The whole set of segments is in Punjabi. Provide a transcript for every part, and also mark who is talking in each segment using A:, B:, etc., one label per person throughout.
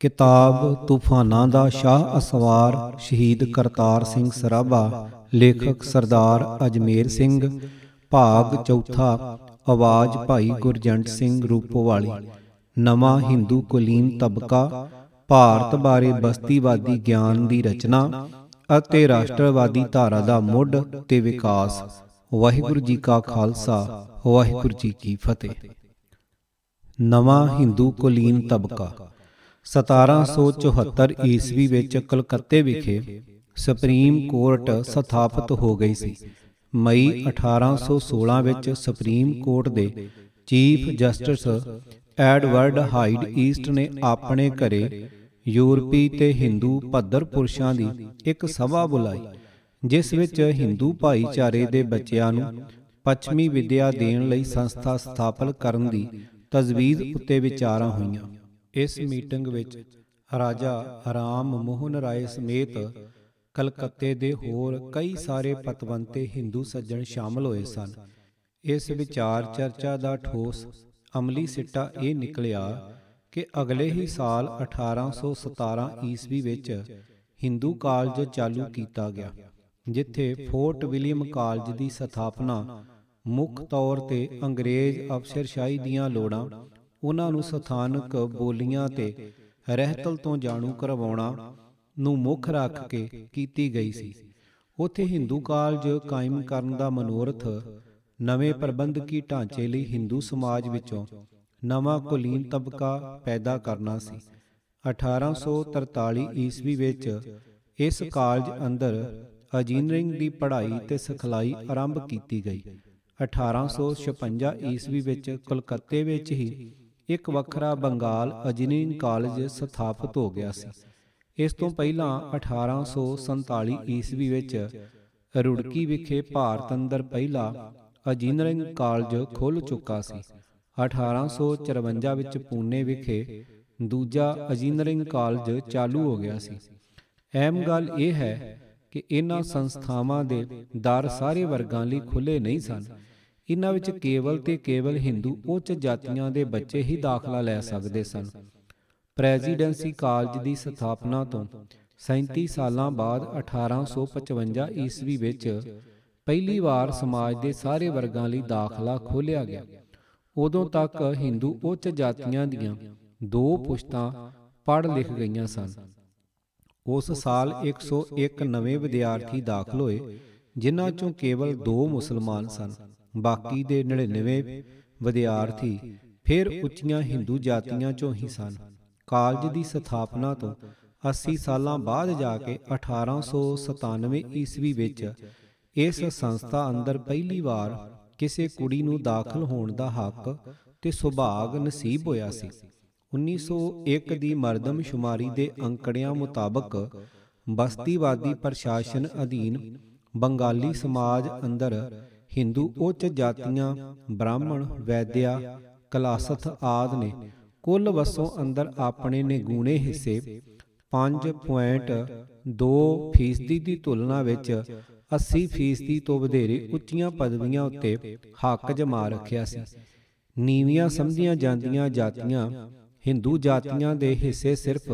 A: किताब तूफानां दा शाह असवार शहीद करतार सिंह सराभा। लेखक सरदार अजमेर सिंह। भाग चौथा। आवाज भाई गुरजंट सिंह रूपोवाली। नवां हिंदू कुलीन तबका। ਭਾਰਤ ਬਾਰੇ ਬਸਤੀਵਾਦੀ ਗਿਆਨ ਦੀ ਰਚਨਾ ਅਤੇ ਰਾਸ਼ਟਰਵਾਦੀ ਧਾਰਾ ਦਾ ਮੁੱਢ ਤੇ ਵਿਕਾਸ। ਵਾਹਿਗੁਰੂ ਜੀ ਕਾ ਖਾਲਸਾ, ਵਾਹਿਗੁਰੂ ਜੀ ਕੀ ਫਤਿਹ। ਨਵਾਂ ਹਿੰਦੂ ਕੁਲੀਨ ਤਬਕਾ। 1774 ਈਸਵੀ ਵਿੱਚ ਕਲਕੱਤੇ ਵਿਖੇ ਸੁਪਰੀਮ ਕੋਰਟ ਸਥਾਪਿਤ ਹੋ ਗਈ ਸੀ। ਮਈ 1816 ਵਿੱਚ ਸੁਪਰੀਮ ਕੋਰਟ ਦੇ chief justice Edward hide East ਨੇ ਆਪਣੇ ਘਰੇ ਯੂਰਪੀ ਤੇ ਹਿੰਦੂ ਪੱਧਰ ਪੁਰਸ਼ਾਂ ਦੀ ਇੱਕ ਸਭਾ ਬੁਲਾਈ, ਜਿਸ ਵਿੱਚ ਹਿੰਦੂ ਭਾਈਚਾਰੇ ਦੇ ਬੱਚਿਆਂ ਨੂੰ ਪੱਛਮੀ ਵਿੱਦਿਆ ਦੇਣ ਲਈ ਸੰਸਥਾ ਸਥਾਪਿਤ ਕਰਨ ਦੀ ਤਜਵੀਜ਼ ਉੱਤੇ ਵਿਚਾਰਾਂ ਹੋਈਆਂ। ਇਸ ਮੀਟਿੰਗ ਵਿੱਚ ਰਾਜਾ ਰਾਮ ਮੋਹਨ ਰਾਏ ਸਮੇਤ ਕਲਕੱਤੇ ਦੇ ਹੋਰ ਕਈ ਸਾਰੇ ਪਤਵੰਤੇ ਹਿੰਦੂ ਸੱਜਣ ਸ਼ਾਮਲ ਹੋਏ ਸਨ। ਇਸ ਵਿਚਾਰ ਚਰਚਾ ਦਾ ਠੋਸ ਅਮਲੀ ਸਿੱਟਾ ਇਹ ਨਿਕਲਿਆ ਕਿ ਅਗਲੇ ਹੀ ਸਾਲ 1817 ਈਸਵੀ ਵਿੱਚ ਹਿੰਦੂ ਕਾਲਜ ਚਾਲੂ ਕੀਤਾ ਗਿਆ, ਜਿੱਥੇ ਫੋਰਟ ਵਿਲੀਅਮ ਕਾਲਜ ਦੀ ਸਥਾਪਨਾ ਮੁੱਖ ਤੌਰ ਤੇ ਅੰਗਰੇਜ਼ ਅਫਸਰਸ਼ਾਹੀ ਦੀਆਂ ਲੋੜਾਂ, ਉਹਨਾਂ ਨੂੰ ਸਥਾਨਕ ਬੋਲੀਆਂ ਤੇ ਰਹਿਤਲ ਤੋਂ ਜਾਣੂ ਕਰਵਾਉਣਾ ਨੂੰ ਮੁੱਖ ਰੱਖ ਕੇ ਕੀਤੀ ਗਈ ਸੀ। ਉੱਥੇ ਹਿੰਦੂ ਕਾਲਜ ਕਾਇਮ ਕਰਨ ਦਾ ਮਨੋਰਥ ਨਵੇਂ ਪ੍ਰਬੰਧਕੀ ਢਾਂਚੇ ਲਈ ਹਿੰਦੂ ਸਮਾਜ ਵਿੱਚੋਂ ਨਵਾਂ ਕੁਲੀਨ ਤਬਕਾ ਪੈਦਾ ਕਰਨਾ ਸੀ। 1843 ਈਸਵੀ ਵਿੱਚ ਇਸ ਕਾਲਜ ਅੰਦਰ ਇੰਜੀਨੀਅਰਿੰਗ ਦੀ ਪੜ੍ਹਾਈ ਤੇ ਸਿਖਲਾਈ ਆਰੰਭ ਕੀਤੀ ਗਈ। 1856 ਈਸਵੀ ਵਿੱਚ ਕਲਕੱਤੇ ਵਿੱਚ ਹੀ ਇੱਕ ਵੱਖਰਾ ਬੰਗਾਲ ਇੰਜੀਨੀਅਰਿੰਗ ਕਾਲਜ ਸਥਾਪਿਤ ਹੋ ਗਿਆ ਸੀ। ਇਸ ਤੋਂ ਪਹਿਲਾਂ 1847 ਈਸਵੀ ਵਿੱਚ ਰੁੜਕੀ ਵਿਖੇ ਭਾਰਤ ਅੰਦਰ ਪਹਿਲਾ ਇੰਜੀਨੀਅਰਿੰਗ ਕਾਲਜ ਖੁੱਲ੍ਹ ਚੁੱਕਾ ਸੀ। 1854 ਵਿੱਚ ਪੂਨੇ ਵਿਖੇ ਦੂਜਾ ਇੰਜੀਨੀਅਰਿੰਗ ਕਾਲਜ ਚਾਲੂ ਹੋ ਗਿਆ ਸੀ। ਅਹਿਮ ਗੱਲ ਇਹ ਹੈ ਕਿ ਇਹਨਾਂ ਸੰਸਥਾਵਾਂ ਦੇ ਦਰ ਸਾਰੇ ਵਰਗਾਂ ਲਈ ਖੁੱਲ੍ਹੇ ਨਹੀਂ ਸਨ। ਇਹਨਾਂ ਵਿੱਚ ਕੇਵਲ ਤੇ ਕੇਵਲ ਹਿੰਦੂ ਉੱਚ ਜਾਤੀਆਂ ਦੇ ਬੱਚੇ ਹੀ ਦਾਖਲਾ ਲੈ ਸਕਦੇ ਸਨ। ਪ੍ਰੈਜ਼ੀਡੈਂਸੀ ਕਾਲਜ ਦੀ ਸਥਾਪਨਾ ਤੋਂ 37 ਸਾਲਾਂ ਬਾਅਦ 1855 ਈਸਵੀ ਵਿੱਚ ਪਹਿਲੀ ਵਾਰ ਸਮਾਜ ਦੇ ਸਾਰੇ ਵਰਗਾਂ ਲਈ ਦਾਖਲਾ ਖੋਲ੍ਹਿਆ ਗਿਆ। ਉਦੋਂ ਤੱਕ ਹਿੰਦੂ ਉੱਚ ਜਾਤੀਆਂ ਦੀਆਂ 2 ਪੁਸ਼ਤਾਂ ਪੜ੍ਹ ਲਿਖ ਗਈਆਂ ਸਨ। ਉਸ ਸਾਲ 101 ਨਵੇਂ ਵਿਦਿਆਰਥੀ ਦਾਖਲ ਹੋਏ, ਜਿਨ੍ਹਾਂ ਚੋਂ ਕੇਵਲ 2 ਮੁਸਲਮਾਨ ਸਨ। ਬਾਕੀ ਦੇ 99 ਵਿਦਿਆਰਥੀ ਫਿਰ ਉੱਚੀਆਂ ਹਿੰਦੂ ਜਾਤੀਆਂ ਚੋਂ ਹੀ ਸਨ। ਕਾਲਜ ਦੀ ਸਥਾਪਨਾ ਤੋਂ 80 ਸਾਲਾਂ ਬਾਅਦ ਜਾ ਕੇ 1897 ਈਸਵੀ ਵਿੱਚ ਇਸ ਸੰਸਥਾ ਅੰਦਰ ਪਹਿਲੀ ਵਾਰ ਕਿਸੇ ਕੁੜੀ ਨੂੰ ਦਾਖਲ ਹੋਣ ਦਾ ਹੱਕ ਤੇ ਸੁਭਾਗ ਨਸੀਬ ਹੋਇਆ ਸੀ। 1901 ਦੀ ਮਰਦਮਸ਼ੁਮਾਰੀ ਦੇ ਅੰਕੜਿਆਂ ਮੁਤਾਬਕ ਬਸਤੀਵਾਦੀ ਪ੍ਰਸ਼ਾਸਨ ਅਧੀਨ ਬੰਗਾਲੀ ਸਮਾਜ ਅੰਦਰ ਹਿੰਦੂ ਉੱਚ ਜਾਤੀਆਂ, ਬ੍ਰਾਹਮਣ, ਵੈਦਿਆ, ਕਲਾਸਥ ਆਦਿ ਨੇ ਕੁੱਲ ਵਸੋਂ ਅੰਦਰ ਆਪਣੇ ਨਿਗੂਣੇ ਹਿੱਸੇ 5.2% ਦੀ ਤੁਲਨਾ ਵਿੱਚ 80% ਤੋਂ ਵਧੇਰੇ ਉੱਚੀਆਂ ਪਦਵੀਆਂ ਉੱਤੇ ਹੱਕ ਜਮਾ ਰੱਖਿਆ ਸੀ। ਨੀਵੀਆਂ ਸਮਝੀਆਂ ਜਾਂਦੀਆਂ ਜਾਤੀਆਂ ਹਿੰਦੂ ਜਾਤੀਆਂ ਦੇ ਹਿੱਸੇ ਸਿਰਫ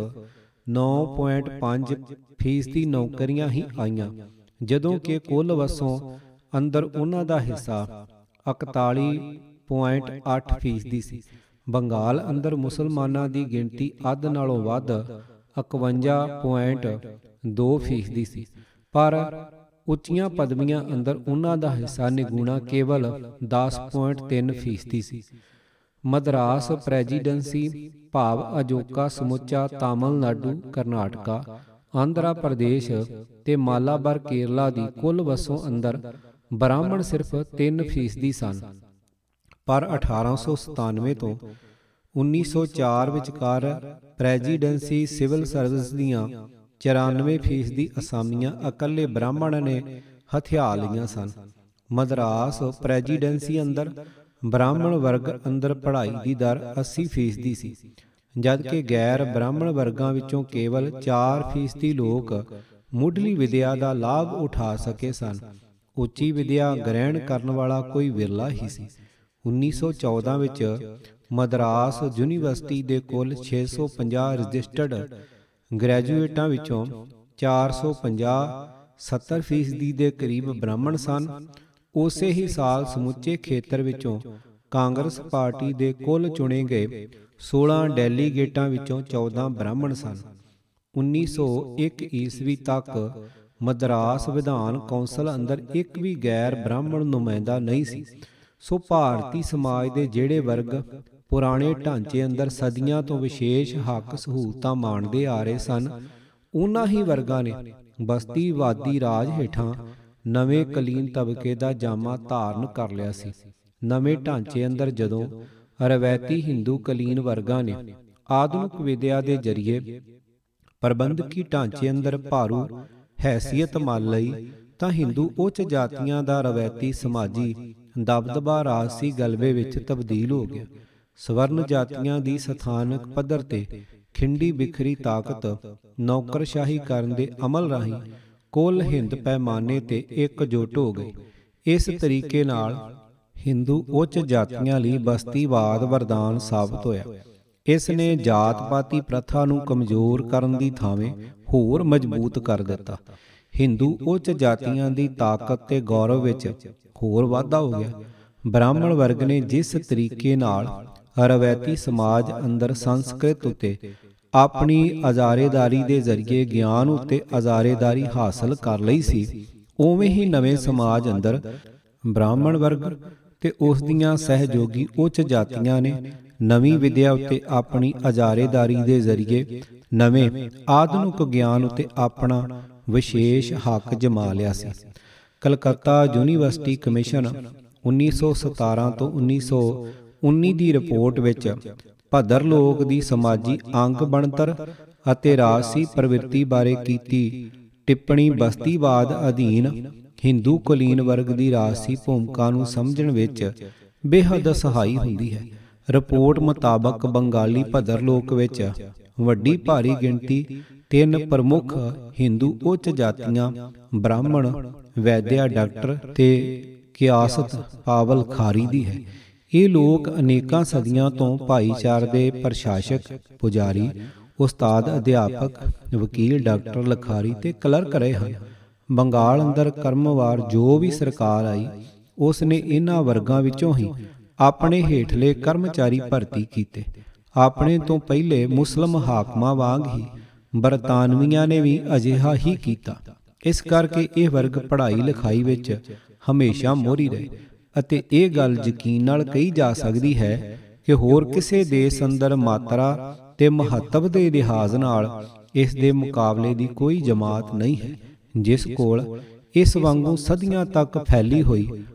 A: 9.5% ਨੌਕਰੀਆਂ ਹੀ ਆਈਆਂ, ਜਦੋਂ ਕਿ ਕੁੱਲ ਵਸੋਂ ਅੰਦਰ ਉਹਨਾਂ ਦਾ ਹਿੱਸਾ 41.8% ਸੀ। ਬੰਗਾਲ ਅੰਦਰ ਮੁਸਲਮਾਨਾਂ ਦੀ ਗਿਣਤੀ ਅੱਧ ਨਾਲੋਂ ਵੱਧ 51.2% ਸੀ, ਪਰ ਉੱਚੀਆਂ ਪਦਵੀਆਂ ਅੰਦਰ ਉਹਨਾਂ ਦਾ ਹਿੱਸਾ ਨਿਗੂਣਾ ਕੇਵਲ 10.3% ਸੀ। ਮਦਰਾਸ ਪ੍ਰੈਜ਼ੀਡੈਂਸੀ ਭਾਵ ਅਜੋਕਾ ਸਮੁੱਚਾ ਤਾਮਿਲਨਾਡੂ, ਕਰਨਾਟਕਾ, ਆਂਧਰਾ ਪ੍ਰਦੇਸ਼ ਤੇ ਮਾਲਾਬਾਰ ਕੇਰਲਾ ਦੀ ਕੁੱਲ ਵਸੋਂ ਅੰਦਰ ਬ੍ਰਾਹਮਣ ਸਿਰਫ 3% ਸਨ। ਪਰ 1897 ਤੋਂ 1904 ਵਿਚਕਾਰ ਪ੍ਰੈਜ਼ੀਡੈਂਸੀ ਸਿਵਲ ਸਰਵਿਸ ਦੀਆਂ 94% ਅਸਾਮੀਆਂ ਇਕੱਲੇ ਬ੍ਰਾਹਮਣ ਨੇ ਹਥਿਆ ਲਈਆਂ ਸਨ। ਮਦਰਾਸ ਪ੍ਰੈਜ਼ੀਡੈਂਸੀ ਅੰਦਰ ਬ੍ਰਾਹਮਣ ਵਰਗ ਅੰਦਰ ਪੜ੍ਹਾਈ ਦੀ ਦਰ 80% ਸੀ, ਜਦਕਿ ਗੈਰ ਬ੍ਰਾਹਮਣ ਵਰਗਾਂ ਵਿੱਚੋਂ ਕੇਵਲ 4% ਲੋਕ ਮੁੱਢਲੀ ਵਿਦਿਆ ਦਾ ਲਾਭ ਉਠਾ ਸਕੇ ਸਨ। ਉੱਚੀ ਵਿਦਿਆ ਗ੍ਰਹਿਣ ਕਰਨ ਵਾਲਾ ਕੋਈ ਵਿਰਲਾ ਹੀ ਸੀ। 1914 ਵਿੱਚ ਮਦਰਾਸ ਯੂਨੀਵਰਸਿਟੀ ਦੇ ਕੁੱਲ 650 ਰਜਿਸਟਰਡ ਗ੍ਰੈਜੂਏਟਾਂ ਵਿੱਚੋਂ 450 70% ਦੇ ਕਰੀਬ ਬ੍ਰਾਹਮਣ ਸਨ। ਉਸੇ ਹੀ ਸਾਲ ਸਮੁੱਚੇ ਖੇਤਰ ਵਿੱਚੋਂ ਕਾਂਗਰਸ ਪਾਰਟੀ ਦੇ ਕੁੱਲ ਚੁਣੇ ਗਏ 16 ਡੈਲੀਗੇਟਾਂ ਵਿੱਚੋਂ 14 ਬ੍ਰਾਹਮਣ ਸਨ। 1901 ਈਸਵੀ ਤੱਕ ਮਦਰਾਸ ਵਿਧਾਨ ਕੌਂਸਲ ਅੰਦਰ ਇੱਕ ਵੀ ਗੈਰ ਬ੍ਰਾਹਮਣ ਨੁਮਾਇੰਦਾ ਨਹੀਂ ਸੀ। ਸੋ ਭਾਰਤੀ ਸਮਾਜ ਦੇ ਜਿਹੜੇ ਵਰਗ ਪੁਰਾਣੇ ਢਾਂਚੇ ਅੰਦਰ ਸਦੀਆਂ ਤੋਂ ਵਿਸ਼ੇਸ਼ ਹੱਕ ਸਹੂਲਤਾਂ ਮਾਣਦੇ ਆ ਰਹੇ ਸਨ, ਉਹਨਾਂ ਹੀ ਵਰਗਾਂ ਨੇ ਬਸਤੀਵਾਦੀ ਰਾਜ ਹੇਠਾਂ ਨਵੇਂ ਕਲੀਨ ਤਬਕੇ ਦਾ ਜਾਮਾ ਧਾਰਨ ਕਰ ਲਿਆ ਸੀ। ਨਵੇਂ ਢਾਂਚੇ ਅੰਦਰ ਜਦੋਂ ਰਵਾਇਤੀ ਹਿੰਦੂ ਕਲੀਨ ਵਰਗਾਂ ਨੇ ਆਧੁਨਿਕ ਵਿਦਿਆ ਦੇ ਜ਼ਰੀਏ ਪ੍ਰਬੰਧਕੀ ਢਾਂਚੇ ਅੰਦਰ ਭਾਰੂ ਹੈਸੀਅਤ ਮੰਨ ਲਈ, ਤਾਂ ਹਿੰਦੂ ਉੱਚ ਜਾਤੀਆਂ ਦਾ ਰਵਾਇਤੀ ਸਮਾਜੀ ਦਬਦਬਾ ਰਾਜਸੀ ਗਲਬੇ ਵਿੱਚ ਤਬਦੀਲ ਹੋ ਗਿਆ। ਸਵਰਨ ਜਾਤੀਆਂ ਦੀ ਸਥਾਨਕ ਪੱਧਰ ਤੇ ਖਿੰਡੀ ਬਿਖਰੀ ਤਾਕਤ ਨੌਕਰਸ਼ਾਹੀ ਕਰਨ ਦੇ ਅਮਲ ਰਾਹੀਂ ਕੁੱਲ ਹਿੰਦ ਪੈਮਾਨੇ ਤੇ ਇਕਜੁੱਟ ਹੋ ਗਈ। ਇਸ ਤਰੀਕੇ ਨਾਲ ਹਿੰਦੂ ਉੱਚ ਜਾਤੀਆਂ ਲਈ ਬਸਤੀਵਾਦ ਵਰਦਾਨ ਸਾਬਤ ਹੋਇਆ। ਇਸ ਨੇ ਜਾਤ-ਪਾਤੀ ਪ੍ਰਥਾ ਨੂੰ ਕਮਜ਼ੋਰ ਕਰਨ ਦੀ ਥਾਵੇਂ ਹੋਰ ਮਜ਼ਬੂਤ ਕਰ ਦਿੱਤਾ। ਹਿੰਦੂ ਉੱਚ ਜਾਤੀਆਂ ਦੀ ਤਾਕਤ ਤੇ ਗੌਰਵ ਵਿੱਚ ਹੋਰ ਵਾਧਾ ਹੋ ਗਿਆ। ਬ੍ਰਾਹਮਣ ਵਰਗ ਨੇ ਜਿਸ ਤਰੀਕੇ ਨਾਲ ਰਵਾਇਤੀ ਸਮਾਜ ਅੰਦਰ ਸੰਸਕ੍ਰਿਤ ਉੱਤੇ ਆਪਣੀ ਅਜ਼ਾਰੇਦਾਰੀ ਦੇ ਜ਼ਰੀਏ ਗਿਆਨ ਉੱਤੇ ਅਜ਼ਾਰੇਦਾਰੀ ਹਾਸਲ ਕਰ ਲਈ ਸੀ, ਉਵੇਂ ਹੀ ਨਵੇਂ ਸਮਾਜ ਅੰਦਰ ਬ੍ਰਾਹਮਣ ਵਰਗ ਤੇ ਉਸ ਦੀਆਂ ਸਹਿਯੋਗੀ ਉੱਚ ਜਾਤੀਆਂ ਨੇ ਨਵੀਂ ਵਿਦਿਆ ਉੱਤੇ ਆਪਣੀ ਅਜ਼ਾਰੇਦਾਰੀ ਦੇ ਜ਼ਰੀਏ ਨਵੇਂ ਆਧੁਨਿਕ ਗਿਆਨ ਉੱਤੇ ਆਪਣਾ ਵਿਸ਼ੇਸ਼ ਹੱਕ ਜਮਾ ਲਿਆ ਸੀ। ਕਲਕੱਤਾ ਯੂਨੀਵਰਸਿਟੀ ਕਮਿਸ਼ਨ 1917 ਤੋਂ 1919 ਦੀ ਰਿਪੋਰਟ ਵਿੱਚ ਭੱਦਰ ਲੋਕ ਦੀ ਸਮਾਜੀ ਅੰਗ ਬਣਤਰ ਅਤੇ ਰਾਜਸੀ ਪ੍ਰਵਿਰਤੀ ਬਾਰੇ ਕੀਤੀ ਟਿੱਪਣੀ ਬਸਤੀਵਾਦ ਅਧੀਨ ਹਿੰਦੂ ਕੁਲੀਨ ਵਰਗ ਦੀ ਰਾਜਸੀ ਭੂਮਿਕਾ ਨੂੰ ਸਮਝਣ ਵਿੱਚ ਬੇਹੱਦ ਸਹਾਈ ਹੁੰਦੀ ਹੈ। ਰਿਪੋਰਟ ਮੁਤਾਬਕ ਬੰਗਾਲੀ ਭੱਦਰ ਲੋਕ ਵਿੱਚ ਵੱਡੀ ਭਾਰੀ ਗਿਣਤੀ 3 ਪ੍ਰਮੁੱਖ ਹਿੰਦੂ ਉੱਚ ਜਾਤੀਆਂ ਬ੍ਰਾਹਮਣ, ਵੈਦਿਆ ਡਾਕਟਰ ਤੇ ਕਿਆਸਤ ਪਾਵਲ ਖਾਰੀ ਦੀ ਹੈ। ਇਹ ਲੋਕ ਅਨੇਕਾਂ ਸਦੀਆਂ ਤੋਂ ਭਾਈਚਾਰੇ ਦੇ ਪ੍ਰਸ਼ਾਸਕ, ਪੁਜਾਰੀ, ਉਸਤਾਦ, ਅਧਿਆਪਕ, ਵਕੀਲ, ਡਾਕਟਰ, ਲਖਾਰੀ ਤੇ ਕਲਰਕ ਰਹੇ ਹਨ। ਬੰਗਾਲ ਅੰਦਰ ਕਰਮਵਾਰ ਜੋ ਵੀ ਸਰਕਾਰ ਆਈ, ਉਸ ਨੇ ਇਹਨਾਂ ਵਰਗਾਂ ਵਿੱਚੋਂ ਹੀ ਆਪਣੇ ਹੇਠਲੇ ਕਰਮਚਾਰੀ ਭਰਤੀ ਕੀਤੇ। ਆਪਣੇ ਤੋਂ ਪਹਿਲੇ ਮੁਸਲਿਮ ਹਾਕਮਾਂ ਵਾਂਗ ਹੀ ਬਰਤਾਨਵੀਆਂ ਨੇ ਵੀ ਅਜਿਹਾ ਹੀ ਕੀਤਾ। ਇਸ ਕਰਕੇ ਇਹ ਵਰਗ ਪੜ੍ਹਾਈ ਲਿਖਾਈ ਵਿੱਚ ਹਮੇਸ਼ਾ ਮੋਹਰੀ ਰਹੇ ਅਤੇ ਇਹ ਗੱਲ ਯਕੀਨ ਨਾਲ ਕਹੀ ਜਾ ਸਕਦੀ ਹੈ ਕਿ ਹੋਰ ਕਿਸੇ ਦੇਸ਼ ਅੰਦਰ ਮਾਤਰਾ ਤੇ ਮਹੱਤਵ ਦੇ ਲਿਹਾਜ਼ ਨਾਲ ਇਸ ਦੇ ਮੁਕਾਬਲੇ ਦੀ ਕੋਈ ਜਮਾਤ ਨਹੀਂ ਹੈ ਜਿਸ ਕੋਲ ਇਸ ਵਾਂਗੂ ਸਦੀਆਂ ਤੱਕ ਫੈਲੀ ਹੋਈ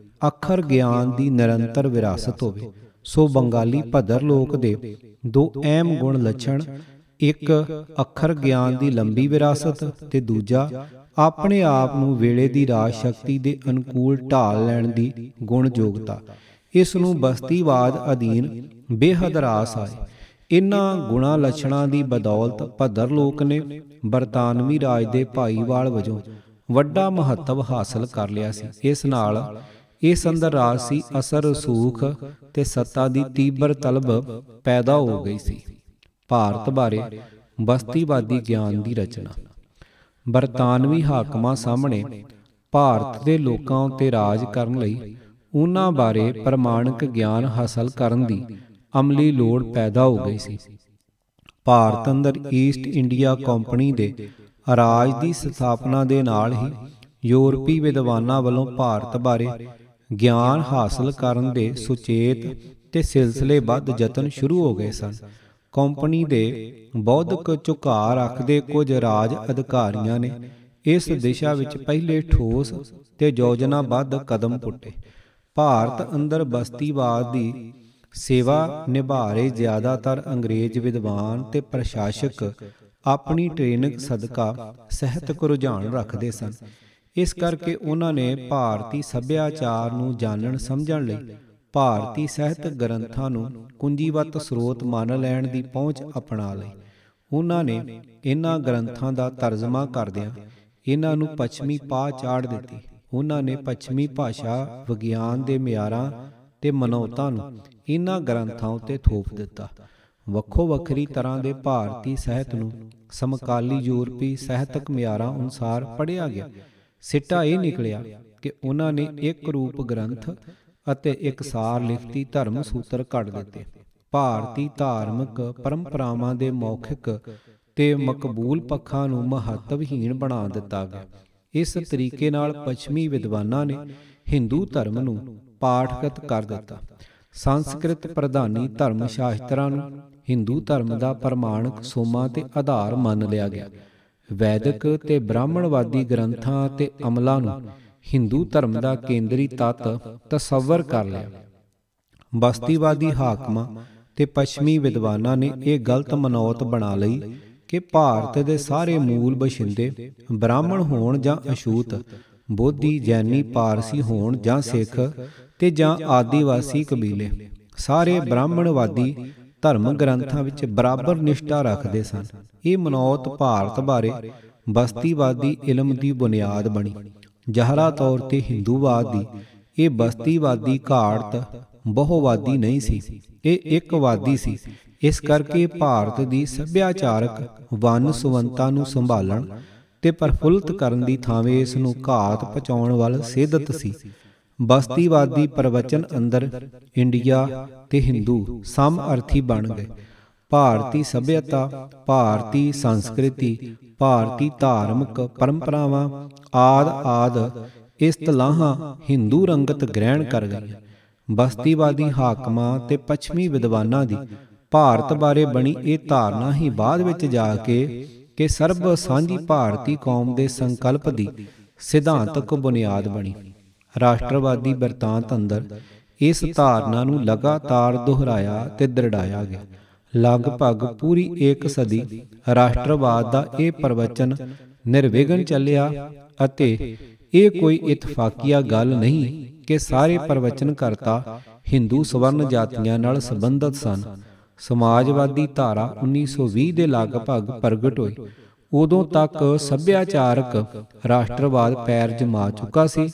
A: ਅੱਖਰ ਗਿਆਨ ਦੀ ਨਿਰੰਤਰ ਵਿਰਾਸਤ ਹੋਵੇ। ਸੋ ਬੰਗਾਲੀ ਭੱਦਰ ਲੋਕ ਦੇ 2 ਅਹਿਮ ਗੁਣ ਲੱਛਣ, ਇੱਕ ਅੱਖਰ ਗਿਆਨ ਦੀ ਲੰਬੀ ਵਿਰਾਸਤ ਤੇ ਦੂਜਾ ਆਪਣੇ ਆਪ ਨੂੰ ਵੇਲੇ ਦੀ ਰਾਜ ਸ਼ਕਤੀ ਦੇ ਅਨੁਕੂਲ ਢਾਲ ਲੈਣ ਦੀ ਗੁਣਯੋਗਤਾ। ਇਸ ਨੂੰ ਬਸਤੀਵਾਦ ਅਧੀਨ ਬੇਹੱਦ ਰਾਸ ਆਏ। ਇਨ੍ਹਾਂ ਗੁਣਾ ਲੱਛਣਾਂ ਦੀ ਬਦੌਲਤ ਭੱਦਰ ਲੋਕ ਨੇ ਬਰਤਾਨਵੀ ਰਾਜ ਦੇ ਭਾਈਵਾਲ ਵਜੋਂ ਵੱਡਾ ਮਹੱਤਵ ਹਾਸਲ ਕਰ ਲਿਆ ਸੀ। ਇਸ ਨਾਲ ਇਸ ਅੰਦਰ ਰਾਜਸੀ ਅਸਰ, ਰਸੂਖ ਤੇ ਸੱਤਾ ਦੀ ਤੀਬਰ ਤਲਬ ਪੈਦਾ ਹੋ ਗਈ ਸੀ। ਭਾਰਤ ਬਾਰੇ ਬਸਤੀਵਾਦੀ ਗਿਆਨ ਦੀ ਰਚਨਾ। ਬਰਤਾਨਵੀ ਹਾਕਮਾਂ ਸਾਹਮਣੇ ਭਾਰਤ ਦੇ ਲੋਕਾਂ ਉੱਤੇ ਰਾਜ ਕਰਨ ਲਈ ਉਹਨਾਂ ਬਾਰੇ ਪ੍ਰਮਾਣਿਕ ਗਿਆਨ ਹਾਸਲ ਕਰਨ ਦੀ ਅਮਲੀ ਲੋੜ ਪੈਦਾ ਹੋ ਗਈ ਸੀ। ਭਾਰਤ ਅੰਦਰ ਈਸਟ ਇੰਡੀਆ ਕੰਪਨੀ ਦੇ ਰਾਜ ਦੀ ਸਥਾਪਨਾ ਦੇ ਨਾਲ ਹੀ ਯੂਰਪੀ ਵਿਦਵਾਨਾਂ ਵੱਲੋਂ ਭਾਰਤ ਬਾਰੇ ਗਿਆਨ ਹਾਸਲ ਕਰਨ ਦੇ ਸੁਚੇਤ ਤੇ ਸਿਲਸਿਲੇਬੱਧ ਯਤਨ ਸ਼ੁਰੂ ਹੋ ਗਏ ਸਨ। ਕੰਪਨੀ ਦੇ ਬੌਧਿਕ ਝੁਕਾਅ ਰੱਖਦੇ ਕੁਝ ਰਾਜ ਅਧਿਕਾਰੀਆਂ ਨੇ ਇਸ ਦਿਸ਼ਾ ਵਿੱਚ ਪਹਿਲੇ ਠੋਸ ਤੇ ਯੋਜਨਾਬੱਧ ਕਦਮ ਪੁੱਟੇ। ਭਾਰਤ ਅੰਦਰ ਬਸਤੀਵਾਦ ਦੀ ਸੇਵਾ ਨਿਭਾ ਰਹੇ ਜ਼ਿਆਦਾਤਰ ਅੰਗਰੇਜ਼ ਵਿਦਵਾਨ ਤੇ ਪ੍ਰਸ਼ਾਸਕ ਆਪਣੀ ਟ੍ਰੇਨਿੰਗ ਸਦਕਾ ਸਾਹਿਤਕ ਰੁਝਾਨ ਰੱਖਦੇ ਸਨ। ਇਸ ਕਰਕੇ ਉਹਨਾਂ ਨੇ ਭਾਰਤੀ ਸੱਭਿਆਚਾਰ ਨੂੰ ਜਾਣਨ ਸਮਝਣ ਲਈ ਭਾਰਤੀ ਸਾਹਿਤਕ ਗ੍ਰੰਥਾਂ ਨੂੰ ਕੁੰਜੀਵਤ ਸਰੋਤ ਮੰਨ ਲੈਣ ਦੀ ਪਹੁੰਚ ਅਪਣਾ ਲਈ। ਉਹਨਾਂ ਨੇ ਇਹਨਾਂ ਗ੍ਰੰਥਾਂ ਦਾ ਤਰਜਮਾ ਕਰਦਿਆਂ ਇਹਨਾਂ ਨੂੰ ਪੱਛਮੀ ਪਾਹ ਚਾੜ ਦਿੱਤੀ। ਉਹਨਾਂ ਨੇ ਪੱਛਮੀ ਭਾਸ਼ਾ ਵਿਗਿਆਨ ਦੇ ਮਿਆਰਾਂ ਤੇ ਮਨੌਤਾਂ ਨੂੰ ਇਹਨਾਂ ਗ੍ਰੰਥਾਂ ਉੱਤੇ ਥੋਪ ਦਿੱਤਾ। ਵੱਖੋ ਵੱਖਰੀ ਤਰ੍ਹਾਂ ਦੇ ਭਾਰਤੀ ਸਾਹਿਤ ਨੂੰ ਸਮਕਾਲੀ ਯੂਰਪੀ ਸਾਹਿਤਕ ਮਿਆਰਾਂ ਅਨੁਸਾਰ ਪੜ੍ਹਿਆ ਗਿਆ। ਸਿੱਟਾ ਇਹ ਨਿਕਲਿਆ ਕਿ ਉਹਨਾਂ ਨੇ ਇੱਕ ਰੂਪ ਗ੍ਰੰਥ ਅਤੇ ਇੱਕ ਸਾਰ ਲਿਖਤੀ ਧਰਮ ਸੂਤਰ ਘੜ ਦਿੱਤੇ। ਭਾਰਤੀ ਧਾਰਮਿਕ ਪਰੰਪਰਾਵਾਂ ਦੇ ਮੌਖਿਕ ਤੇ ਮਕਬੂਲ ਪੱਖਾਂ ਨੂੰ ਮਹੱਤਵਹੀਣ ਬਣਾ ਦਿੱਤਾ ਗਿਆ। ਇਸ ਤਰੀਕੇ ਨਾਲ ਪੱਛਮੀ ਵਿਦਵਾਨਾਂ ਨੇ ਹਿੰਦੂ ਧਰਮ ਨੂੰ ਪਾਠਗਤ ਕਰ ਦਿੱਤਾ। ਸੰਸਕ੍ਰਿਤ ਪ੍ਰਧਾਨੀ ਧਰਮ ਸ਼ਾਸਤਰਾਂ ਨੂੰ ਹਿੰਦੂ ਧਰਮ ਦਾ ਪ੍ਰਮਾਣਿਕ ਸੋਮਾ ਤੇ ਆਧਾਰ ਮੰਨ ਲਿਆ ਗਿਆ। ਵੈਦਿਕ ਤੇ ਬ੍ਰਾਹਮਣਵਾਦੀ ਗ੍ਰੰਥਾਂ ਤੇ ਅਮਲਾਂ ਨੂੰ ਹਿੰਦੂ ਧਰਮ ਦਾ ਕੇਂਦਰੀ ਤੱਤ ਤਸੱਵਰ ਕਰ ਲਿਆ। ਬਸਤੀਵਾਦੀ ਹਾਕਮਾਂ ਤੇ ਪੱਛਮੀ ਵਿਦਵਾਨਾਂ ਨੇ ਇਹ ਗਲਤ ਮਨੌਤ ਬਣਾ ਲਈ ਕਿ ਭਾਰਤ ਦੇ ਸਾਰੇ ਮੂਲ ਬਸ਼ਿੰਦੇ ਬ੍ਰਾਹਮਣ ਹੋਣ ਜਾਂ ਅਛੂਤ, ਬੋਧੀ, ਜੈਨੀ, ਪਾਰਸੀ ਹੋਣ ਜਾਂ ਸਿੱਖ ਤੇ ਜਾਂ ਆਦੀਵਾਸੀ ਕਬੀਲੇ, ਸਾਰੇ ਬ੍ਰਾਹਮਣਵਾਦੀ ਧਰਮ ਗ੍ਰੰਥਾਂ ਵਿੱਚ ਬਰਾਬਰ ਨਿਸ਼ਠਾ ਰੱਖਦੇ ਸਨ। ਇਹ ਮਨੌਤ ਭਾਰਤ ਬਾਰੇ ਬਸਤੀਵਾਦੀ ਇਲਮ ਦੀ ਬੁਨਿਆਦ ਬਣੀ। ਜ਼ਾਹਰਾ ਤੌਰ ਤੇ ਹਿੰਦੂਵਾਦ ਦੀ ਇਹ ਬਸਤੀਵਾਦੀ ਘਾੜਤ ਬਹੁਵਾਦੀ ਨਹੀਂ ਸੀ, ਇਹ ਇੱਕਵਾਦੀ ਸੀ। ਇਸ ਕਰਕੇ ਭਾਰਤ ਦੀ ਸੱਭਿਆਚਾਰਕ ਵੰਨ ਸੁਵੰਨਤਾ ਨੂੰ ਸੰਭਾਲਣ ਤੇ ਪ੍ਰਫੁੱਲਤ ਕਰਨ ਦੀ ਥਾਵੇਂ ਇਸ ਨੂੰ ਘਾਤ ਪਹੁੰਚਾਉਣ ਵੱਲ ਸੇਧਤ ਸੀ। ਬਸਤੀਵਾਦੀ ਪ੍ਰਵਚਨ ਅੰਦਰ ਇੰਡੀਆ ਤੇ ਹਿੰਦੂ ਸਮ ਅਰਥੀ ਬਣ ਗਏ। ਭਾਰਤੀ ਸੱਭਿਅਤਾ, ਭਾਰਤੀ ਸੰਸਕ੍ਰਿਤੀ, ਭਾਰਤੀ ਧਾਰਮਿਕ ਪਰੰਪਰਾਵਾਂ ਆਦ ਇਸਤਲਾਹਾਂ ਹਿੰਦੂ ਰੰਗਤ ਗ੍ਰਹਿਣ ਕਰ ਗਈਆਂ। ਬਸਤੀਵਾਦੀ ਹਾਕਮਾਂ ਤੇ ਪੱਛਮੀ ਵਿਦਵਾਨਾਂ ਦੀ ਭਾਰਤ ਬਾਰੇ ਬਣੀ ਇਹ ਧਾਰਨਾ ਹੀ ਬਾਅਦ ਵਿੱਚ ਜਾ ਕੇ ਸਰਬ ਸਾਂਝੀ ਭਾਰਤੀ ਕੌਮ ਦੇ ਸੰਕਲਪ ਦੀ ਸਿਧਾਂਤਕ ਬੁਨਿਆਦ ਬਣੀ। ਰਾਸ਼ਟਰਵਾਦੀ ਬਿਰਤਾਂਤ ਅੰਦਰ ਇਸ ਧਾਰਨਾ ਨੂੰ ਲਗਾਤਾਰ ਦੁਹਰਾਇਆ ਤੇ ਦ੍ਰਿੜਾਇਆ ਗਿਆ। ਲਗਭਗ ਪੂਰੀ ਇੱਕ ਸਦੀ ਰਾਸ਼ਟਰਵਾਦ ਦਾ ਇਹ ਪ੍ਰਵਚਨ ਨਿਰਵਿਘਨ ਚੱਲਿਆ ਅਤੇ ਇਹ ਕੋਈ ਇਤਫਾਕੀਆ ਗੱਲ ਨਹੀਂ ਕਿ ਸਾਰੇ ਪ੍ਰਵਚਨਕਰਤਾ ਹਿੰਦੂ ਸਵਰਨ ਜਾਤੀਆਂ ਨਾਲ ਸੰਬੰਧਿਤ ਸਨ। ਸਮਾਜਵਾਦੀ ਧਾਰਾ 1920 ਦੇ ਲਗਭਗ ਪ੍ਰਗਟ ਹੋਈ। ਉਦੋਂ ਤੱਕ ਸੱਭਿਆਚਾਰਕ ਰਾਸ਼ਟਰਵਾਦ ਪੈਰ ਜਮਾ ਚੁੱਕਾ ਸੀ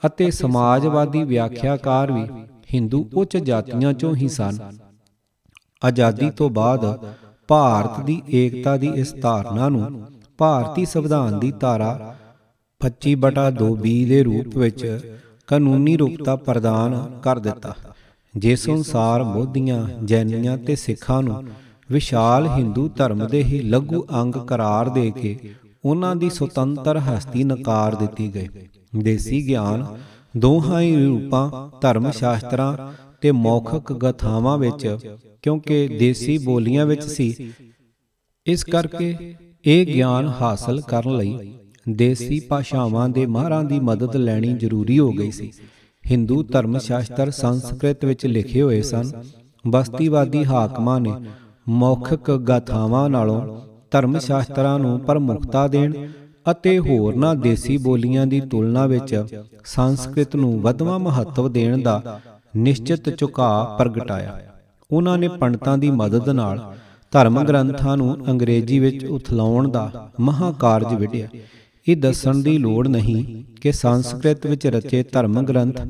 A: ਅਤੇ ਸਮਾਜਵਾਦੀ ਵਿਆਖਿਆਕਾਰ ਵੀ ਹਿੰਦੂ ਉੱਚ ਜਾਤੀਆਂ ਚੋਂ ਹੀ ਸਨ। ਆਜ਼ਾਦੀ ਤੋਂ ਬਾਅਦ ਭਾਰਤ ਦੀ ਏਕਤਾ ਦੀ ਇਸ ਧਾਰਨਾ ਨੂੰ ਭਾਰਤੀ ਸੰਵਿਧਾਨ ਦੀ ਧਾਰਾ 25/2B ਦੇ ਰੂਪ ਵਿੱਚ ਕਾਨੂੰਨੀ ਰੂਪਤਾ ਪ੍ਰਦਾਨ ਕਰ ਦਿੱਤਾ, ਜਿਸ ਅਨੁਸਾਰ ਬੋਧੀਆਂ, ਜੈਨੀਆਂ ਤੇ ਸਿੱਖਾਂ ਨੂੰ ਵਿਸ਼ਾਲ ਹਿੰਦੂ ਧਰਮ ਦੇ ਹੀ ਲਘੂ ਅੰਗ ਕਰਾਰ ਦੇ ਕੇ ਉਹਨਾਂ ਦੀ ਸੁਤੰਤਰ ਹਸਤੀ ਨਕਾਰ ਦਿੱਤੀ ਗਈ। ਦੇਸੀ ਗਿਆਨ ਦੋਹਾਂ ਹੀ ਰੂਪਾਂ ਧਰਮ ਸ਼ਾਸਤਰਾਂ ਤੇ ਮੌਖਿਕ ਗਾਥਾਵਾਂ ਵਿੱਚ, ਕਿਉਂਕਿ ਦੇਸੀ ਬੋਲੀਆਂ ਵਿੱਚ ਸੀ, ਇਸ ਕਰਕੇ ਇਹ ਗਿਆਨ ਹਾਸਲ ਕਰਨ ਲਈ ਦੇਸੀ ਭਾਸ਼ਾਵਾਂ ਦੇ ਮਾਹਰਾਂ ਦੀ ਮਦਦ ਲੈਣੀ ਜ਼ਰੂਰੀ ਹੋ ਗਈ ਸੀ। ਹਿੰਦੂ ਧਰਮ ਸ਼ਾਸਤਰ ਸੰਸਕ੍ਰਿਤ ਵਿੱਚ ਲਿਖੇ ਹੋਏ ਸਨ। ਬਸਤੀਵਾਦੀ ਹਾਕਮਾਂ ਨੇ ਮੌਖਿਕ ਗਾਥਾਵਾਂ ਨਾਲੋਂ ਧਰਮ ਸ਼ਾਸਤਰਾਂ ਨੂੰ ਪ੍ਰਮੁਖਤਾ ਦੇਣ ਅਤੇ ਹੋਰਨਾਂ ਦੇਸੀ ਬੋਲੀਆਂ ਦੀ ਤੁਲਨਾ ਵਿੱਚ ਸੰਸਕ੍ਰਿਤ ਨੂੰ ਵਧਵਾਂ ਮਹੱਤਵ ਦੇਣ ਦਾ ਨਿਸ਼ਚਿਤ ਝੁਕਾਅ ਪ੍ਰਗਟਾਇਆ। ਉਹਨਾਂ ਨੇ ਪੰਡਤਾਂ ਦੀ ਮਦਦ ਨਾਲ ਧਰਮ ਗ੍ਰੰਥਾਂ ਨੂੰ ਅੰਗਰੇਜ਼ੀ ਵਿੱਚ ਉਥਲਾਉਣ ਦਾ ਮਹਾਕਾਰਜ ਵਿੱਢਿਆ। ਇਹ ਦੱਸਣ ਦੀ ਲੋੜ ਨਹੀਂ ਕਿ ਸੰਸਕ੍ਰਿਤ ਵਿੱਚ ਰਚੇ ਧਰਮ ਗ੍ਰੰਥ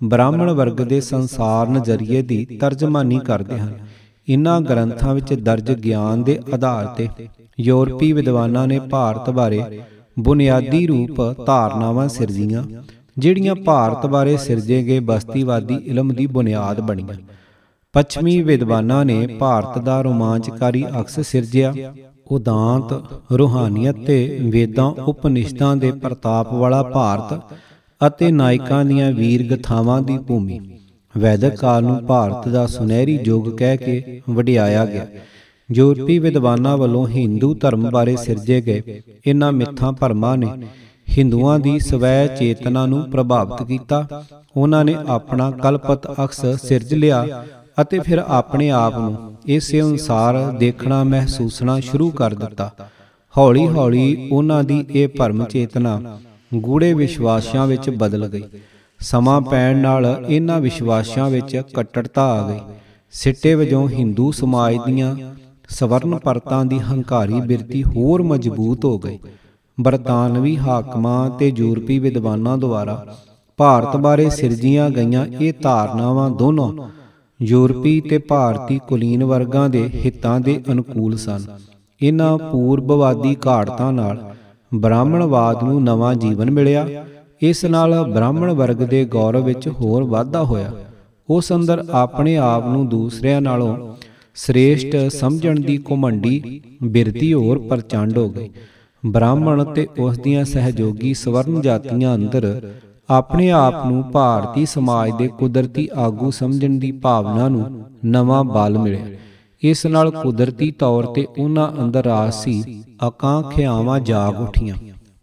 A: ਬ੍ਰਾਹਮਣ ਵਰਗ ਦੇ ਸੰਸਾਰ ਨਜ਼ਰੀਏ ਦੀ ਤਰਜਮਾਨੀ ਕਰਦੇ ਹਨ। ਇਨ੍ਹਾਂ ਗ੍ਰੰਥਾਂ ਵਿੱਚ ਦਰਜ ਗਿਆਨ ਦੇ ਆਧਾਰ ਤੇ ਯੂਰਪੀ ਵਿਦਵਾਨਾਂ ਨੇ ਭਾਰਤ ਬਾਰੇ ਬੁਨਿਆਦੀ ਰੂਪ ਧਾਰਨਾਵਾਂ ਸਿਰਜੀਆਂ, ਜਿਹੜੀਆਂ ਭਾਰਤ ਬਾਰੇ ਸਿਰਜੇ ਗਏ ਬਸਤੀਵਾਦੀ ਇਲਮ ਦੀ ਬੁਨਿਆਦ ਬਣੀਆਂ। ਪੱਛਮੀ ਵਿਦਵਾਨਾਂ ਨੇ ਭਾਰਤ ਦਾ ਰੋਮਾਂਚਕਾਰੀ ਅਕਸ ਸਿਰਜਿਆ। ਉਦਾਂਤ, ਰੂਹਾਨੀਅਤ ਤੇ ਵੇਦਾਂ ਉਪਨਿਸ਼ਦਾਂ ਦੇ ਪ੍ਰਤਾਪ ਵਾਲਾ ਭਾਰਤ ਅਤੇ ਨਾਇਕਾਂ ਦੀਆਂ ਵੀਰ ਗਥਾਵਾਂ ਦੀ ਭੂਮੀ। ਵੈਦਿਕ ਕਾਲ ਨੂੰ ਭਾਰਤ ਦਾ ਸੁਨਹਿਰੀ ਯੁੱਗ ਕਹਿ ਕੇ ਵਡਿਆਇਆ ਗਿਆ। ਯੂਰਪੀ ਵਿਦਵਾਨਾਂ ਵੱਲੋਂ ਹਿੰਦੂ ਧਰਮ ਬਾਰੇ ਸਿਰਜੇ ਗਏ ਇਨ੍ਹਾਂ ਮਿੱਥਾਂ ਭਰਮਾਂ ਨੇ ਹਿੰਦੂਆਂ ਦੀ ਸਵੈ ਚੇਤਨਾ ਨੂੰ ਪ੍ਰਭਾਵਿਤ ਕੀਤਾ। ਉਹਨਾਂ ਨੇ ਆਪਣਾ ਕਲਪਤ ਅਕਸ ਸਿਰਜ ਲਿਆ ਅਤੇ ਫਿਰ ਆਪਣੇ ਆਪ ਨੂੰ ਇਸੇ ਅਨੁਸਾਰ ਦੇਖਣਾ ਮਹਿਸੂਸਣਾ ਸ਼ੁਰੂ ਕਰ ਦਿੱਤਾ। ਹੌਲੀ ਹੌਲੀ ਉਹਨਾਂ ਦੀ ਇਹ ਭਰਮ ਚੇਤਨਾ ਗੂੜੇ ਵਿਸ਼ਵਾਸਾਂ ਵਿੱਚ ਬਦਲ ਗਈ। ਸਮਾਂ ਪੈਣ ਨਾਲ ਇਹਨਾਂ ਵਿਸ਼ਵਾਸਾਂ ਵਿੱਚ ਕੱਟੜਤਾ ਆ ਗਈ। ਸਿੱਟੇ ਵਜੋਂ ਹਿੰਦੂ ਸਮਾਜ ਦੀਆਂ ਸਵਰਨ ਪਰਤਾਂ ਦੀ ਹੰਕਾਰੀ ਬਿਰਤੀ ਹੋਰ ਮਜ਼ਬੂਤ ਹੋ ਗਈ। ਬਰਤਾਨਵੀ ਹਾਕਮਾਂ ਤੇ ਯੂਰਪੀ ਵਿਦਵਾਨਾਂ ਦੁਆਰਾ ਭਾਰਤ ਬਾਰੇ ਸਿਰਜੀਆਂ ਗਈਆਂ ਇਹ ਧਾਰਨਾਵਾਂ ਦੋਨੋਂ ਯੂਰਪੀ ਤੇ ਭਾਰਤੀ ਕੁਲੀਨ ਵਰਗਾਂ ਦੇ ਹਿੱਤਾਂ ਦੇ ਅਨੁਕੂਲ ਸਨ। ਇਹਨਾਂ ਪੂਰਬਵਾਦੀ ਘਾੜਤਾਂ ਨਾਲ ਬ੍ਰਾਹਮਣਵਾਦ ਨੂੰ ਨਵਾਂ ਜੀਵਨ ਮਿਲਿਆ। ਇਸ ਨਾਲ ਬ੍ਰਾਹਮਣ ਵਰਗ ਦੇ ਗੌਰਵ ਵਿੱਚ ਹੋਰ ਵਾਧਾ ਹੋਇਆ। ਉਸ ਅੰਦਰ ਆਪਣੇ ਆਪ ਨੂੰ ਦੂਸਰਿਆਂ ਨਾਲੋਂ ਸ੍ਰੇਸ਼ਟ ਸਮਝਣ ਦੀ ਘੁਮੰਡੀ ਬਿਰਤੀ ਹੋਰ ਪ੍ਰਚੰਡ ਹੋ ਗਈ। ਬ੍ਰਾਹਮਣ ਤੇ ਉਸ ਦੀਆਂ ਸਹਿਯੋਗੀ ਸਵਰਨ ਜਾਤੀਆਂ ਅੰਦਰ ਆਪਣੇ ਆਪ ਨੂੰ ਭਾਰਤੀ ਸਮਾਜ ਦੇ ਕੁਦਰਤੀ ਆਗੂ ਸਮਝਣ ਦੀ ਭਾਵਨਾ ਨੂੰ ਨਵਾਂ ਬਲ ਮਿਲਿਆ। ਇਸ ਨਾਲ ਕੁਦਰਤੀ ਤੌਰ ਤੇ ਉਹਨਾਂ ਅੰਦਰ ਰਾਜਸੀ ਆਕਾਂਖਿਆਵਾਂ ਜਾਗ ਉੱਠੀਆਂ,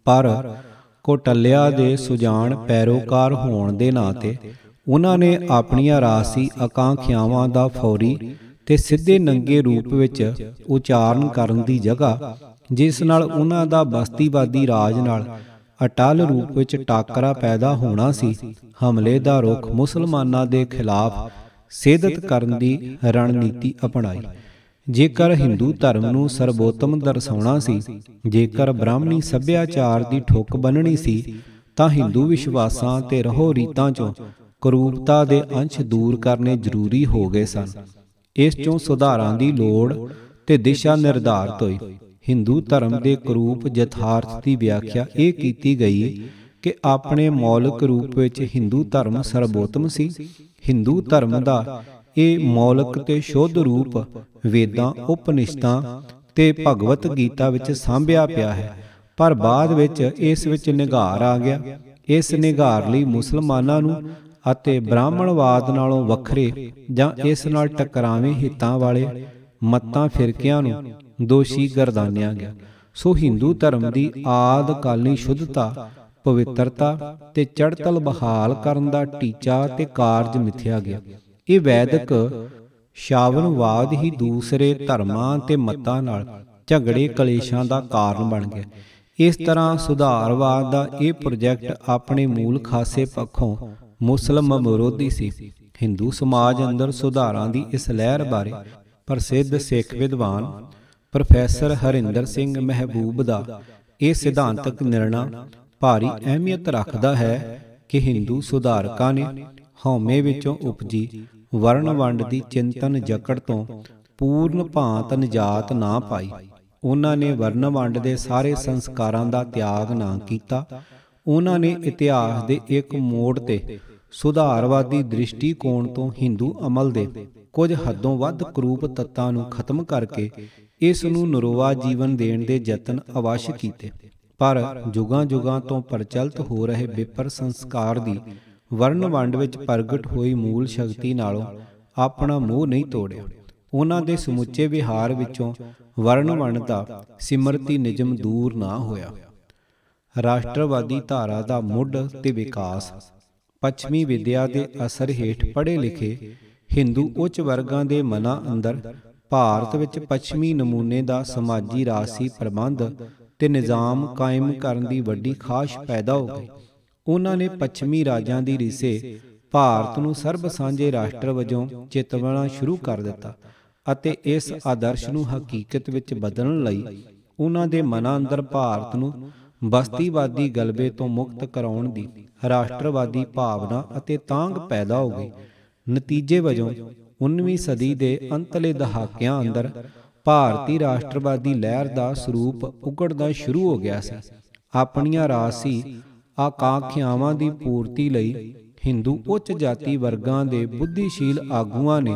A: ਪਰ ਕੌਟਲਿਆ ਦੇ ਸੁਜਾਨ ਪੈਰੋਕਾਰ ਹੋਣ ਦੇ ਨਾਤੇ ਉਹਨਾਂ ਨੇ ਆਪਣੀਆਂ ਰਾਜਸੀ ਆਕਾਂਖਿਆਵਾਂ ਦਾ ਫੌਰੀ ਤੇ ਸਿੱਧੇ ਨੰਗੇ ਰੂਪ ਵਿੱਚ ਉਚਾਰਨ ਕਰਨ ਦੀ ਜਗ੍ਹਾ, ਜਿਸ ਨਾਲ ਉਹਨਾਂ ਦਾ ਬਸਤੀਵਾਦੀ ਰਾਜ ਨਾਲ ਅਟਲ ਰੂਪ ਵਿੱਚ ਟਾਕਰਾ ਪੈਦਾ ਹੋਣਾ ਸੀ, ਹਮਲੇ ਦਾ ਰੁਖ ਮੁਸਲਮਾਨਾਂ ਦੇ ਖਿਲਾਫ ਸੇਧਤ ਕਰਨ ਦੀ ਰਣਨੀਤੀ ਅਪਣਾਈ। ਜੇਕਰ ਹਿੰਦੂ ਧਰਮ ਨੂੰ ਸਰਬੋਤਮ ਦਰਸਾਉਣਾ ਸੀ, ਜੇਕਰ ਬ੍ਰਾਹਮਣੀ ਸੱਭਿਆਚਾਰ ਦੀ ਠੁੱਕ ਬੰਨ੍ਹਣੀ ਸੀ, ਤਾਂ ਹਿੰਦੂ ਵਿਸ਼ਵਾਸਾਂ ਤੇ ਰਹੋ ਰੀਤਾਂ ਚੋਂ ਕਰੂਪਤਾ ਦੇ ਅੰਸ਼ ਦੂਰ ਕਰਨੇ ਜ਼ਰੂਰੀ ਹੋ ਗਏ ਸਨ। ਇਸ ਚੋਂ ਸੁਧਾਰਾਂ ਦੀ ਲੋੜ ਤੇ ਦਿਸ਼ਾ ਨਿਰਧਾਰਤ ਹੋਈ। ਹਿੰਦੂ ਧਰਮ ਦੇ ਕਰੂਪ ਯਥਾਰਥ ਦੀ ਵਿਆਖਿਆ ਇਹ ਕੀਤੀ ਗਈ ਕਿ ਆਪਣੇ ਮੌਲਿਕ ਰੂਪ ਵਿੱਚ ਹਿੰਦੂ ਧਰਮ ਸਰਬੋਤਮ ਸੀ। ਹਿੰਦੂ ਧਰਮ ਦਾ ਇਹ ਮੌਲਿਕ ਤੇ ਸ਼ੁੱਧ ਰੂਪ ਵੇਦਾਂ, ਉਪਨਿਸ਼ਦਾਂ ਤੇ ਭਗਵਤ ਗੀਤਾ ਵਿੱਚ ਸਾਂਭਿਆ ਪਿਆ ਹੈ, ਪਰ ਬਾਅਦ ਵਿੱਚ ਇਸ ਵਿੱਚ ਨਿਘਾਰ ਆ ਗਿਆ। ਇਸ ਨਿਘਾਰ ਲਈ ਮੁਸਲਮਾਨਾਂ ਨੂੰ ਅਤੇ ਬ੍ਰਾਹਮਣਵਾਦ ਨਾਲੋਂ ਵੱਖਰੇ ਜਾਂ ਇਸ ਨਾਲ ਟਕਰਾਵੇਂ ਹਿੱਤਾਂ ਵਾਲੇ ਮੱਤਾਂ ਫਿਰਕਿਆਂ ਨੂੰ ਦੋਸ਼ੀ ਗਰਦਾਨਿਆ ਗਿਆ। ਸੋ ਹਿੰਦੂ ਧਰਮ ਦੀ ਆਦਿਕਾਲੀ ਸ਼ੁੱਧਤਾ, ਪਵਿੱਤਰਤਾ ਤੇ ਚੜ੍ਹਤਲ ਬਹਾਲ ਕਰਨ ਦਾ ਟੀਚਾ ਤੇ ਕਾਰਜ ਮਿਥਿਆ ਗਿਆ। ਇਹ ਵੈਦਿਕ ਸ਼ਾਵਨਵਾਦ ਹੀ ਦੂਸਰੇ ਧਰਮਾਂ ਤੇ ਮਤਾਂ ਨਾਲ ਝਗੜੇ ਕਲੇਸ਼ਾਂ ਦਾ ਕਾਰਨ ਬਣ ਗਿਆ। ਇਸ ਤਰ੍ਹਾਂ ਸੁਧਾਰਵਾਦ ਦਾ ਇਹ ਪ੍ਰੋਜੈਕਟ ਆਪਣੇ ਮੂਲ ਖਾਸੇ ਪੱਖੋਂ ਮੁਸਲਮ ਵਿਰੋਧੀ ਸੀ। ਹਿੰਦੂ ਸਮਾਜ ਅੰਦਰ ਸੁਧਾਰਾਂ ਦੀ ਇਸ ਲਹਿਰ ਬਾਰੇ ਪ੍ਰਸਿੱਧ ਸਿੱਖ ਵਿਦਵਾਨ ਪ੍ਰੋਫੈਸਰ ਹਰਿੰਦਰ ਸਿੰਘ ਮਹਿਬੂਬ ਦਾ ਇਹ ਸਿਧਾਂਤਕ ਨਿਰਣਾ ਭਾਰੀ ਅਹਿਮੀਅਤ ਰੱਖਦਾ ਹੈ ਕਿ ਹਿੰਦੂ ਸੁਧਾਰਕਾਂ ਨੇ ਹਉਮੈ ਵਿੱਚੋਂ ਉਪਜੀ ਵਰਣ ਵੰਡ ਦੀ ਚਿੰਤਨ ਜਕੜ ਤੋਂ ਪੂਰਨ ਭਾਂਤ ਨਿਜਾਤ ਨਾ ਪਾਈ। ਉਹਨਾਂ ਨੇ ਵਰਨ ਵੰਡ ਦੇ ਸਾਰੇ ਸੰਸਕਾਰਾਂ ਦਾ ਤਿਆਗ ਨਾ ਕੀਤਾ। ਉਹਨਾਂ ਨੇ ਇਤਿਹਾਸ ਦੇ ਇੱਕ ਮੋੜ ਤੇ ਸੁਧਾਰਵਾਦੀ ਦ੍ਰਿਸ਼ਟੀਕੋਣ ਤੋਂ ਹਿੰਦੂ ਅਮਲ ਦੇ ਕੁਝ ਹੱਦੋਂ ਵੱਧ ਕਰੂਪ ਤੱਤਾਂ ਨੂੰ ਖਤਮ ਕਰਕੇ ਇਸ ਨੂੰ ਨਰੋਆ ਜੀਵਨ ਦੇਣ ਦੇ ਯਤਨ ਅਵੱਸ਼ ਕੀਤੇ। ਪਰ ਜੁਗਾਂ ਜੁਗਾਂ ਤੋਂ ਪ੍ਰਚਲਿਤ ਹੋ ਰਹੇ ਵਿਪਰ ਸੰਸਕਾਰ ਦੀ ਵਰਨ ਵੰਡ ਵਿੱਚ ਪ੍ਰਗਟ ਹੋਈ ਮੂਲ ਸ਼ਕਤੀ ਨਾਲੋਂ ਆਪਣਾ ਮੋਹ ਨਹੀਂ ਤੋੜਿਆ। ਉਹਨਾਂ ਦੇ ਸਮੁੱਚੇ ਵਿਹਾਰ ਵਿੱਚੋਂ ਵਰਨ ਵੰਡ ਦਾ ਸਿਮਰਤੀ ਨਿਯਮ ਦੂਰ ਨਾ ਹੋਇਆ। ਰਾਸ਼ਟਰਵਾਦੀ ਧਾਰਾ ਦਾ ਮੁੱਢ ਤੇ ਵਿਕਾਸ। ਪੱਛਮੀ ਵਿਦਿਆ ਦੇ ਅਸਰ ਹੇਠ ਪੜ੍ਹੇ ਲਿਖੇ ਹਿੰਦੂ ਉੱਚ ਵਰਗਾਂ ਦੇ ਮਨਾਂ ਅੰਦਰ ਭਾਰਤ ਵਿੱਚ ਪੱਛਮੀ ਨਮੂਨੇ ਦਾ ਸਮਾਜੀ ਰਾਜਸੀ ਪ੍ਰਬੰਧ ਤੇ ਨਿਜ਼ਾਮ ਕਾਇਮ ਕਰਨ ਦੀ ਵੱਡੀ ਖਾਸ਼ ਪੈਦਾ ਹੋ ਗਈ। ਉਹਨਾਂ ਨੇ ਪੱਛਮੀ ਰਾਜਾਂ ਦੀ ਰੀਸੇ ਭਾਰਤ ਨੂੰ ਸਰਬ ਸਾਂਝੇ ਰਾਸ਼ਟਰ ਵਜੋਂ ਚਿਤਵਣਾ ਸ਼ੁਰੂ ਕਰ ਦਿੱਤਾ ਅਤੇ ਇਸ ਆਦਰਸ਼ ਨੂੰ ਹਕੀਕਤ ਵਿੱਚ ਬਦਲਣ ਲਈ ਉਹਨਾਂ ਦੇ ਮਨਾਂ ਅੰਦਰ ਭਾਰਤ ਨੂੰ ਬਸਤੀਵਾਦੀ ਗਲਬੇ ਤੋਂ ਮੁਕਤ ਕਰਾਉਣ ਦੀ ਰਾਸ਼ਟਰਵਾਦੀ ਭਾਵਨਾ ਅਤੇ ਤਾਂਘ ਪੈਦਾ ਹੋ ਗਈ। ਨਤੀਜੇ ਵਜੋਂ 19ਵੀਂ ਸਦੀ ਦੇ ਅੰਤਲੇ ਦਹਾਕਿਆਂ ਅੰਦਰ ਭਾਰਤੀ ਰਾਸ਼ਟਰਵਾਦੀ ਲਹਿਰ ਦਾ ਸਰੂਪ ਉਗੜਦਾ ਸ਼ੁਰੂ ਹੋ ਗਿਆ ਸੀ। ਆਪਣੀਆਂ ਰਾਜਸੀ ਆਕਾਂਖਿਆਵਾਂ ਦੀ ਪੂਰਤੀ ਲਈ ਹਿੰਦੂ ਉੱਚ ਜਾਤੀ ਵਰਗਾਂ ਦੇ ਬੁੱਧੀਸ਼ੀਲ ਆਗੂਆਂ ਨੇ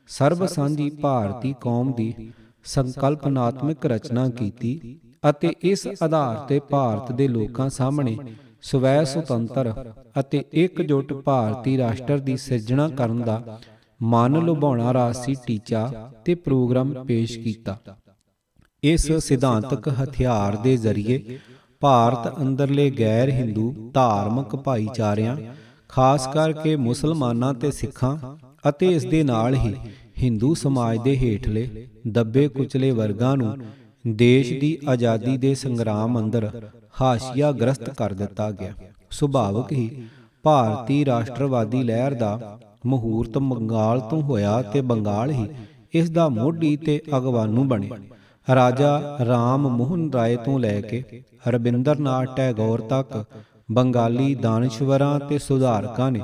A: ਸਰਬ ਸਾਂਝੀ ਭਾਰਤੀ ਕੌਮ ਦੀ ਸੰਕਲਪਨਾਤਮਕ ਰਚਨਾ ਕੀਤੀ ਅਤੇ ਇਸ ਆਧਾਰ ਤੇ ਭਾਰਤ ਦੇ ਲੋਕਾਂ ਸਾਹਮਣੇ ਸਵੈ ਸੁਤੰਤਰ ਅਤੇ ਇਕਜੁੱਟ ਭਾਰਤੀ ਰਾਸ਼ਟਰ ਦੀ ਸਿਰਜਣਾ ਕਰਨ ਦਾ ਮਨ ਲੁਭਾਉਣਾ ਰਾਜਸੀ ਟੀਚਾ ਤੇ ਪ੍ਰੋਗਰਾਮ ਪੇਸ਼ ਕੀਤਾ। ਇਸ ਸਿਧਾਂਤਕ ਹਥਿਆਰ ਦੇ ਜ਼ਰੀਏ ਭਾਰਤ ਅੰਦਰਲੇ ਗੈਰ ਹਿੰਦੂ ਧਾਰਮਿਕ ਭਾਈਚਾਰਿਆਂ, ਖਾਸ ਕਰਕੇ ਮੁਸਲਮਾਨਾਂ ਤੇ ਸਿੱਖਾਂ ਅਤੇ ਇਸ ਦੇ ਨਾਲ ਹੀ ਹਿੰਦੂ ਸਮਾਜ ਦੇ ਹੇਠਲੇ ਦੱਬੇ ਕੁਚਲੇ ਵਰਗਾਂ ਨੂੰ ਦੇਸ਼ ਦੀ ਆਜ਼ਾਦੀ ਦੇ ਸੰਗਰਾਮ ਅੰਦਰ ਹਾਸ਼ੀਆ ਗ੍ਰਸਤ ਕਰ ਦਿੱਤਾ ਗਿਆ। ਸੁਭਾਵਕ ਹੀ ਭਾਰਤੀ ਰਾਸ਼ਟਰਵਾਦੀ ਲਹਿਰ ਦਾ ਮਹੂਰਤ ਬੰਗਾਲ ਤੋਂ ਹੋਇਆ ਤੇ ਬੰਗਾਲ ਹੀ ਇਸ ਦਾ ਮੋਢੀ ਤੇ ਅਗਵਾਨੂ ਬਣਿਆ। ਰਾਜਾ ਰਾਮ ਮੋਹਨ ਰਾਏ ਤੋਂ ਲੈ ਕੇ ਰਵਿੰਦਰਨਾਥ ਟੈਗੋਰ ਤੱਕ ਬੰਗਾਲੀ ਦਾਨਸ਼ਵਰਾਂ ਤੇ ਸੁਧਾਰਕਾਂ ਨੇ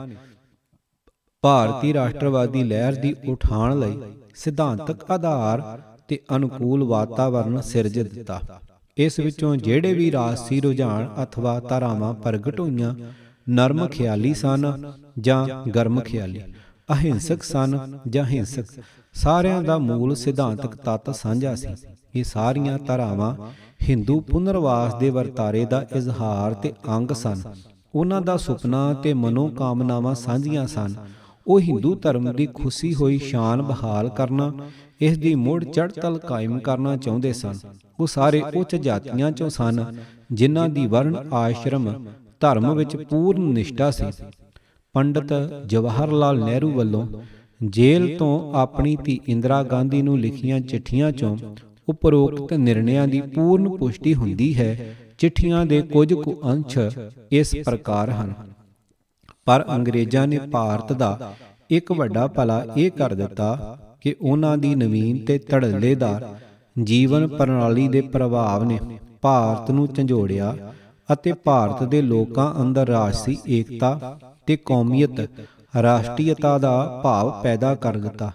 A: ਭਾਰਤੀ ਰਾਸ਼ਟਰਵਾਦੀ ਲਹਿਰ ਦੀ ਉਠਾਣ ਲਈ ਸਿਧਾਂਤਕ ਆਧਾਰ ਤੇ ਅਨੁਕੂਲ ਵਾਤਾਵਰਣ ਸਿਰਜ ਦਿੱਤਾ। ਇਸ ਵਿੱਚੋਂ ਜਿਹੜੇ ਵੀ ਰਾਜਸੀ ਰੁਝਾਨ ਅਥਵਾ ਧਾਰਾਵਾਂ ਪ੍ਰਗਟ ਹੋਈਆਂ, ਨਰਮ ਖਿਆਲੀ ਸਨ ਜਾਂ ਗਰਮ ਖਿਆਲੀ, ਅਹਿੰਸਕ ਸਨ ਜਾਂ ਹਿੰਸਕ, ਸਾਰਿਆਂ ਦਾ ਮੂਲ ਸਿਧਾਂਤਕ ਤੱਤ ਸਾਂਝਾ ਸੀ। ਇਹ ਸਾਰੀਆਂ ਧਾਰਾਵਾਂ ਹਿੰਦੂ ਪੁਨਰਵਾਸ ਦੇ ਵਰਤਾਰੇ ਦਾ ਇਜ਼ਹਾਰ ਤੇ ਅੰਗ ਸਨ। ਉਹਨਾਂ ਦਾ ਸੁਪਨਾ ਤੇ ਮਨੋਕਾਮਨਾਵਾਂ ਸਾਂਝੀਆਂ ਸਨ। ਉਹ ਹਿੰਦੂ ਧਰਮ ਦੀ ਖੁੱਸੀ ਹੋਈ ਸ਼ਾਨ ਬਹਾਲ ਕਰਨਾ, ਇਸ ਦੀ ਮੁੜ ਚੜ੍ਹਤਲ ਕਾਇਮ ਕਰਨਾ ਚਾਹੁੰਦੇ ਸਨ। ਉਹ ਸਾਰੇ ਉੱਚ ਜਾਤੀਆਂ ਚੋਂ ਸਨ ਜਿਨ੍ਹਾਂ ਦੀ ਵਰਣ ਆਸ਼ਰਮ ਧਰਮ ਵਿੱਚ ਪੂਰਨ ਨਿਸ਼ਠਾ ਸੀ। ਪੰਡਤ ਜਵਾਹਰ ਲਾਲ ਨਹਿਰੂ ਵੱਲੋਂ ਜੇਲ੍ਹ ਤੋਂ ਆਪਣੀ ਧੀ ਇੰਦਰਾ ਗਾਂਧੀ ਨੂੰ ਲਿਖੀਆਂ ਚਿੱਠੀਆਂ ਚੋਂ ਉਪਰੋਕਤ ਨਿਰਣਿਆਂ ਦੀ ਪੂਰਨ ਪੁਸ਼ਟੀ ਹੁੰਦੀ ਹੈ। ਚਿੱਠੀਆਂ ਦੇ ਕੁਝ ਕੁ ਅੰਸ਼ ਇਸ ਪ੍ਰਕਾਰ ਹਨ। ਪਰ ਅੰਗਰੇਜ਼ਾਂ ਨੇ ਭਾਰਤ ਦਾ ਇੱਕ ਵੱਡਾ ਭਲਾ ਇਹ ਕਰ ਦਿੱਤਾ ਕਿ ਉਹਨਾਂ ਦੀ ਨਵੀਨ ਤੇ ਧੜੱਲੇਦਾਰ ਜੀਵਨ ਪ੍ਰਣਾਲੀ ਦੇ ਪ੍ਰਭਾਵ ਨੇ ਭਾਰਤ ਨੂੰ ਝੰਜੋੜਿਆ ਅਤੇ ਭਾਰਤ ਦੇ ਲੋਕਾਂ ਅੰਦਰ ਰਾਜਸੀ ਏਕਤਾ ਤੇ ਕੌਮੀਅਤ, ਰਾਸ਼ਟਰੀਅਤਾ ਦਾ ਭਾਵ ਪੈਦਾ ਕਰ ਦਿੱਤਾ।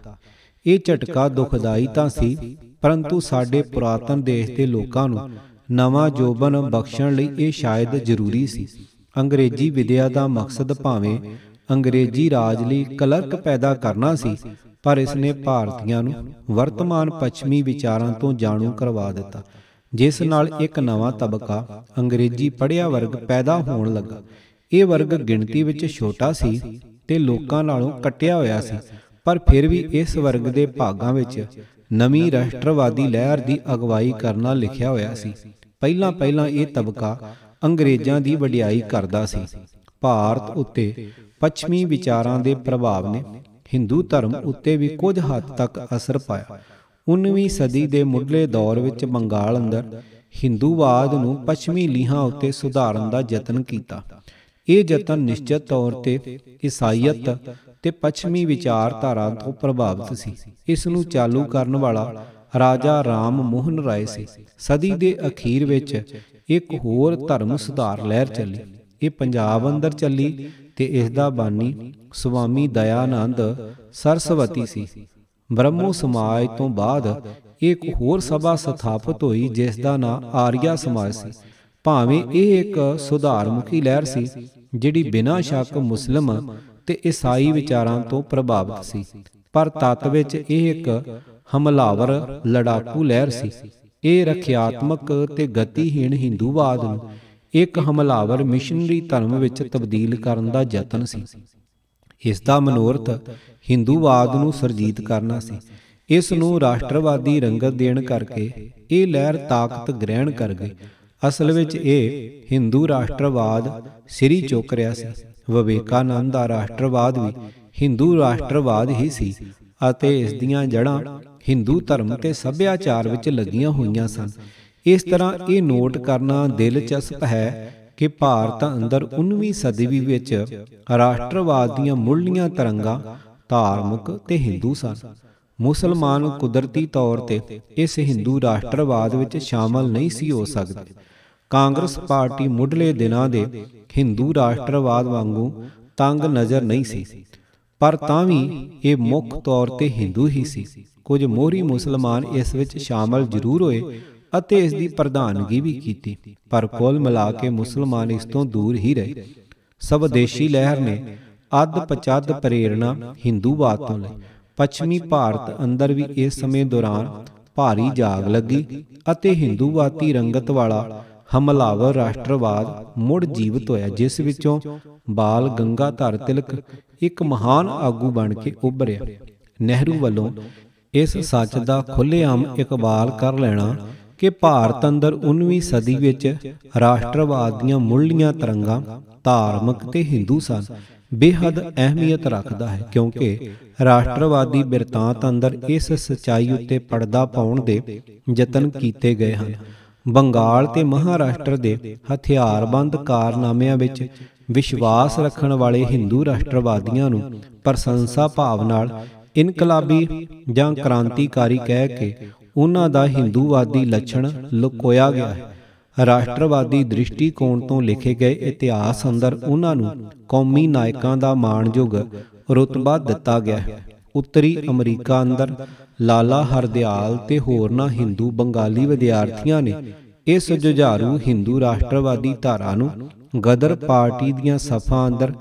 A: ਇਹ ਝਟਕਾ ਦੁਖਦਾਈ ਤਾਂ ਸੀ, ਪਰੰਤੂ ਸਾਡੇ ਪੁਰਾਤਨ ਦੇਸ਼ ਦੇ ਲੋਕਾਂ ਨੂੰ ਨਵਾਂ ਜੋਬਨ ਬਖਸ਼ਣ ਲਈ ਇਹ ਸ਼ਾਇਦ ਜ਼ਰੂਰੀ ਸੀ। ਅੰਗਰੇਜ਼ੀ ਵਿਦਿਆ ਦਾ ਮਕਸਦ ਭਾਵੇਂ ਅੰਗਰੇਜ਼ੀ ਰਾਜ ਲਈ ਕਲਰਕ ਪੈਦਾ ਕਰਨਾ ਸੀ, ਪਰ ਇਸ ਨੇ ਭਾਰਤੀਆਂ ਨੂੰ ਵਰਤਮਾਨ ਪੱਛਮੀ ਵਿਚਾਰਾਂ ਤੋਂ ਜਾਣੂ ਕਰਵਾ ਦਿੱਤਾ, ਜਿਸ ਨਾਲ ਇੱਕ ਨਵਾਂ ਤਬਕਾ ਅੰਗਰੇਜ਼ੀ ਪੜ੍ਹਿਆ ਵਰਗ ਪੈਦਾ ਹੋਣ ਲੱਗਾ। ਇਹ ਵਰਗ ਗਿਣਤੀ ਵਿੱਚ ਛੋਟਾ ਸੀ ਤੇ ਲੋਕਾਂ ਨਾਲੋਂ ਕੱਟਿਆ ਹੋਇਆ ਸੀ, ਪਰ ਫਿਰ ਵੀ ਇਸ ਵਰਗ ਦੇ ਭਾਗਾਂ ਵਿੱਚ ਨਵੀਂ ਰਾਸ਼ਟਰਵਾਦੀ ਲਹਿਰ ਦੀ ਅਗਵਾਈ ਕਰਨਾ ਲਿਖਿਆ ਹੋਇਆ ਸੀ। ਪਹਿਲਾਂ ਇਹ ਤਬਕਾ ਅੰਗਰੇਜ਼ਾਂ ਦੀ ਵਡਿਆਈ ਕਰਦਾ ਸੀ। ਭਾਰਤ ਉੱਤੇ ਪੱਛਮੀ ਵਿਚਾਰਾਂ ਦੇ ਪ੍ਰਭਾਵ ਨੇ ਹਿੰਦੂ ਧਰਮ ਉੱਤੇ ਵੀ ਕੁਝ ਹੱਦ ਤੱਕ ਅਸਰ ਪਾਇਆ। 19ਵੀਂ ਸਦੀ ਦੇ ਮੁੱਢਲੇ ਦੌਰ ਵਿੱਚ ਬੰਗਾਲ ਅੰਦਰ ਹਿੰਦੂਵਾਦ ਨੂੰ ਪੱਛਮੀ ਲੀਹਾਂ ਉੱਤੇ ਸੁਧਾਰਨ ਦਾ ਯਤਨ ਕੀਤਾ। ਇਹ ਯਤਨ ਨਿਸ਼ਚਿਤ ਤੌਰ ਤੇ ਈਸਾਈਅਤ ਤੇ ਪੱਛਮੀ ਵਿਚਾਰਧਾਰਾ ਤੋਂ ਪ੍ਰਭਾਵਿਤ ਸੀ। ਇਸ ਨੂੰ ਚਾਲੂ ਕਰਨ ਵਾਲਾ ਰਾਜਾ ਰਾਮ ਮੋਹਨ ਰਾਏ ਸੀ। ਸਦੀ ਦੇ ਅਖੀਰ ਵਿੱਚ ਇੱਕ ਹੋਰ ਧਰਮ ਸੁਧਾਰ ਲਹਿਰ ਚੱਲੀ। ਇਹ ਪੰਜਾਬ ਅੰਦਰ ਚੱਲੀ ਤੇ ਇਸ ਦਾ ਬਾਨੀ ਸੁਆਮੀ ਦਇਆਨੰਦ ਸਰਸਵਤੀ ਸੀ। ਬ੍ਰਹਮੋ ਸਮਾਜ ਤੋਂ ਬਾਅਦ ਇੱਕ ਹੋਰ ਸਭਾ ਸਥਾਪਿਤ ਹੋਈ ਜਿਸ ਦਾ ਨਾਂ ਆਰੀਆ ਸਮਾਜ ਸੀ। ਭਾਵੇਂ ਇਹ ਇੱਕ ਸੁਧਾਰਮੁਖੀ ਲਹਿਰ ਸੀ ਜਿਹੜੀ ਬਿਨਾਂ ਸ਼ੱਕ ਮੁਸਲਿਮ ਤੇ ਈਸਾਈ ਵਿਚਾਰਾਂ ਤੋਂ ਪ੍ਰਭਾਵਿਤ ਸੀ, ਪਰ ਤੱਤ ਵਿੱਚ ਇਹ ਇੱਕ ਹਮਲਾਵਰ ਲੜਾਕੂ ਲਹਿਰ ਸੀ। ਇਹ ਰੱਖਿਆਤਮਕ ਤੇ ਗਤੀਹੀਣ ਹਿੰਦੂਵਾਦ ਨੂੰ ਇੱਕ ਹਮਲਾਵਰ ਮਿਸ਼ਨਰੀ ਧਰਮ ਵਿੱਚ ਤਬਦੀਲ ਕਰਨ ਦਾ ਯਤਨ ਸੀ। ਇਸ ਦਾ ਮਨੋਰਥ ਹਿੰਦੂਵਾਦ ਨੂੰ ਸਰਜੀਤ ਕਰਨਾ ਸੀ। ਇਸ ਨੂੰ ਰਾਸ਼ਟਰਵਾਦੀ ਰੰਗਤ ਦੇਣ ਕਰਕੇ ਇਹ ਲਹਿਰ ਤਾਕਤ ਗ੍ਰਹਿਣ ਕਰ ਗਈ। ਅਸਲ ਵਿੱਚ ਇਹ ਹਿੰਦੂ ਰਾਸ਼ਟਰਵਾਦ ਸਿਰੀ ਚੁੱਕ ਰਿਹਾ ਸੀ। ਵਿਵੇਕਾਨੰਦ ਦਾ ਰਾਸ਼ਟਰਵਾਦ ਵੀ ਹਿੰਦੂ ਰਾਸ਼ਟਰਵਾਦ ਹੀ ਸੀ ਅਤੇ ਇਸ ਦੀਆਂ ਜੜ੍ਹਾਂ ਹਿੰਦੂ ਧਰਮ ਤੇ ਸੱਭਿਆਚਾਰ ਵਿੱਚ ਲੱਗੀਆਂ ਹੋਈਆਂ ਸਨ। ਇਸ ਤਰ੍ਹਾਂ ਇਹ ਨੋਟ ਕਰਨਾ ਦਿਲਚਸਪ ਹੈ ਕਿ ਭਾਰਤ ਅੰਦਰ 19ਵੀਂ ਸਦੀ ਵਿੱਚ ਰਾਸ਼ਟਰਵਾਦ ਦੀਆਂ ਮੁੱਢਲੀਆਂ ਤਰੰਗਾਂ ਧਾਰਮਿਕ ਤੇ ਹਿੰਦੂ ਸਨ। ਮੁਸਲਮਾਨ ਕੁਦਰਤੀ ਤੌਰ ਤੇ ਇਸ ਹਿੰਦੂ ਰਾਸ਼ਟਰਵਾਦ ਵਿੱਚ ਸ਼ਾਮਲ ਨਹੀਂ ਸੀ ਹੋ ਸਕਦੇ। ਕਾਂਗਰਸ ਪਾਰਟੀ ਮੁੱਢਲੇ ਦਿਨਾਂ ਦੇ ਹਿੰਦੂ ਰਾਸ਼ਟਰਵਾਦ ਵਾਂਗੂ ਤੰਗ ਨਜ਼ਰ ਨਹੀਂ ਸੀ, ਪਰ ਤਾਂ ਵੀ ਇਹ ਮੁੱਖ ਤੌਰ ਤੇ ਹਿੰਦੂ ਹੀ ਸੀ। ਕੁਝ ਮੋਹਰੀ ਮੁਸਲਮਾਨ ਇਸ ਵਿੱਚ ਸ਼ਾਮਲ ਜ਼ਰੂਰ ਹੋਏ ਅਤੇ ਇਸ ਦੀ ਪ੍ਰਧਾਨਗੀ ਵੀ ਕੀਤੀ, ਪਰ ਕੁੱਲ ਮਿਲਾ ਕੇ ਮੁਸਲਮਾਨ ਇਸ ਤੋਂ ਦੂਰ ਹੀ ਰਹੇ। ਸਵਦੇਸ਼ੀ ਲਹਿਰ ਨੇ ਅੱਧ ਪਚੱਧ ਪ੍ਰੇਰਣਾ ਹਿੰਦੂਵਾਦ ਤੋਂ ਲਈ। ਪੱਛਮੀ ਭਾਰਤ ਅੰਦਰ ਵੀ ਇਸ ਸਮੇਂ ਦੌਰਾਨ ਭਾਰੀ ਜਾਗ ਲੱਗੀ ਅਤੇ ਹਿੰਦੂਵਾਦੀ ਰੰਗਤ ਵਾਲਾ ਹਮਲਾਵਰ ਰਾਸ਼ਟਰਵਾਦ ਮੁੜ ਜੀਵਤ ਹੋਇਆ, ਜਿਸ ਵਿੱਚੋਂ ਬਾਲ ਗੰਗਾਧਰ ਤਿਲਕ ਇੱਕ ਮਹਾਨ ਆਗੂ ਬਣ ਕੇ ਉੱਭਰਿਆ। ਨਹਿਰੂ ਵੱਲੋਂ ਇਸ ਸੱਚ ਦਾ ਖੁੱਲ੍ਹੇਆਮ ਇਕਬਾਲ ਕਰ ਲੈਣਾ ਕਿ ਭਾਰਤ ਅੰਦਰ 19ਵੀਂ ਸਦੀ ਵਿੱਚ ਰਾਸ਼ਟਰਵਾਦ ਦੀਆਂ ਮੁੱਢਲੀਆਂ ਤਰੰਗਾਂ ਧਾਰਮਿਕ ਤੇ ਹਿੰਦੂ ਸਨ, ਬੇਹੱਦ ਅਹਿਮੀਅਤ ਰੱਖਦਾ ਹੈ, ਕਿਉਂਕਿ ਰਾਸ਼ਟਰਵਾਦੀ ਬਿਰਤਾਂਤ ਅੰਦਰ ਇਸ ਸੱਚਾਈ ਉੱਤੇ ਪਰਦਾ ਪਾਉਣ ਦੇ ਯਤਨ ਕੀਤੇ ਗਏ ਹਨ। ਬੰਗਾਲ ਤੇ ਮਹਾਰਾਸ਼ਟਰ ਦੇ ਹਥਿਆਰਬੰਦ ਕਾਰਨਾਮਿਆਂ ਵਿੱਚ ਵਿਸ਼ਵਾਸ ਰੱਖਣ ਵਾਲੇ ਹਿੰਦੂ ਰਾਸ਼ਟਰਵਾਦੀਆਂ ਨੂੰ ਪ੍ਰਸ਼ੰਸਾ ਭਾਵ ਨਾਲ ਇਨਕਲਾਬੀ ਜਾਂ ਕ੍ਰਾਂਤੀਕਾਰੀ ਕਹਿ ਕੇ ਉਹਨਾਂ ਦਾ ਹਿੰਦੂਵਾਦੀ ਲੱਛਣ ਲੁਕੋਇਆ ਗਿਆ ਹੈ। ਰਾਸ਼ਟਰਵਾਦੀ ਦ੍ਰਿਸ਼ਟੀਕੋਣ ਤੋਂ ਲਿਖੇ ਗਏ ਇਤਿਹਾਸ ਅੰਦਰ ਉਹਨਾਂ ਨੂੰ ਕੌਮੀ ਨਾਇਕਾਂ ਦਾ ਮਾਣਯੋਗ ਰੁਤਬਾ ਦਿੱਤਾ ਗਿਆ ਹੈ। ਉੱਤਰੀ ਅਮਰੀਕਾ ਅੰਦਰ ਲਾਲਾ ਹਰਦਿਆਲ ਤੇ ਹੋਰਨਾਂ ਹਿੰਦੂ ਬੰਗਾਲੀ ਵਿਦਿਆਰਥੀਆਂ ਨੇ ਇਸ ਜੁਝਾਰੂ ਹਿੰਦੂ ਰਾਸ਼ਟਰਵਾਦੀ ਧਾਰਾ ਨੂੰ ਗਦਰ ਪਾਰਟੀ ਦੀਆਂ ਸਫਾਂ ਅੰਦਰ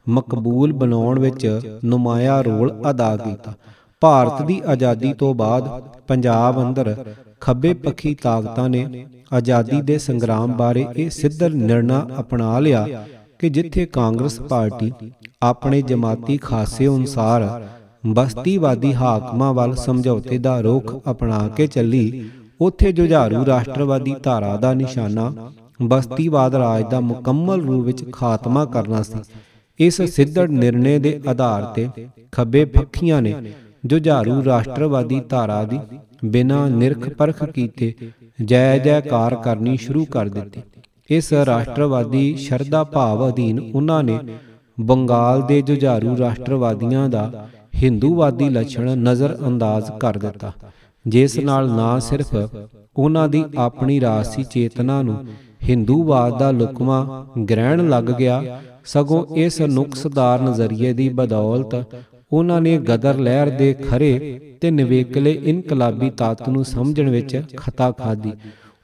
A: ਮਕਬੂਲ ਬਣਾਉਣ ਵਿੱਚ ਨੁਮਾਇਆ ਰੋਲ ਅਦਾ ਕੀਤਾ। ਭਾਰਤ ਦੀ ਆਜ਼ਾਦੀ ਤੋਂ ਬਾਅਦ ਪੰਜਾਬ ਅੰਦਰ ਖੱਬੇ ਪੱਖੀ ਤਾਕਤਾਂ ਨੇ ਆਜ਼ਾਦੀ ਦੇ ਸੰਗਰਾਮ ਬਾਰੇ ਇਹ ਸਿੱਧਰ ਨਿਰਣਾ ਅਪਣਾ ਲਿਆ ਕਿ ਜਿੱਥੇ ਕਾਂਗਰਸ ਪਾਰਟੀ ਆਪਣੇ ਜਮਾਤੀ ਖਾਸੇ ਅਨੁਸਾਰ ਬਸਤੀਵਾਦੀ ਹਾਕਮਾਂ ਵੱਲ ਸਮਝੌਤੇ ਦਾ ਰੁਖ ਅਪਣਾ ਕੇ ਚੱਲੀ, ਉੱਥੇ ਜੁਝਾਰੂ ਰਾਸ਼ਟਰਵਾਦੀ ਧਾਰਾ ਦਾ ਨਿਸ਼ਾਨਾ ਬਸਤੀਵਾਦ ਰਾਜ ਦਾ ਮੁਕੰਮਲ ਰੂਪ ਵਿੱਚ ਖਾਤਮਾ ਕਰਨਾ ਸੀ। ਇਸ ਸਿੱਧੜ ਨਿਰਣੇ ਦੇ ਆਧਾਰ ਤੇ ਖੱਬੇ ਪੱਖੀਆਂ ਨੇ ਜੁਝਾਰੂ ਰਾਸ਼ਟਰਵਾਦੀ ਧਾਰਾ ਦੀ ਬਿਨਾਂ ਨਿਰਖ ਪਰਖ ਕੀਤੇ ਜੈ ਜੈਕਾਰ ਕਰਨੀ ਸ਼ੁਰੂ ਕਰ ਦਿੱਤੀ। ਇਸ ਰਾਸ਼ਟਰਵਾਦੀ ਸ਼ਰਧਾ ਭਾਵ ਅਧੀਨ ਉਹਨਾਂ ਨੇ ਬੰਗਾਲ ਦੇ ਜੁਝਾਰੂ ਰਾਸ਼ਟਰਵਾਦੀਆਂ ਦਾ ਹਿੰਦੂਵਾਦੀ ਲੱਛਣ ਨਜ਼ਰ ਅੰਦਾਜ਼ ਕਰ ਦਿੱਤਾ, ਜਿਸ ਨਾਲ ਨਾ ਸਿਰਫ ਉਹਨਾਂ ਦੀ ਆਪਣੀ ਰਾਜਸੀ ਚੇਤਨਾ ਨੂੰ ਹਿੰਦੂਵਾਦ ਦਾ ਲੁਕਮਾ ਗ੍ਰਹਿਣ ਲੱਗ ਗਿਆ, ਸਗੋਂ ਇਸ ਨੁਕਸਦਾਰ ਨਜ਼ਰੀਏ ਦੀ ਬਦੌਲਤ ਉਹਨਾਂ ਨੇ ਗਦਰ ਲਹਿਰ ਦੇ ਖਰੇ ਤੇ ਨਿਵੇਕਲੇ ਇਨਕਲਾਬੀ ਤੱਤ ਨੂੰ ਸਮਝਣ ਵਿੱਚ ਖਤਾ ਖਾਧੀ।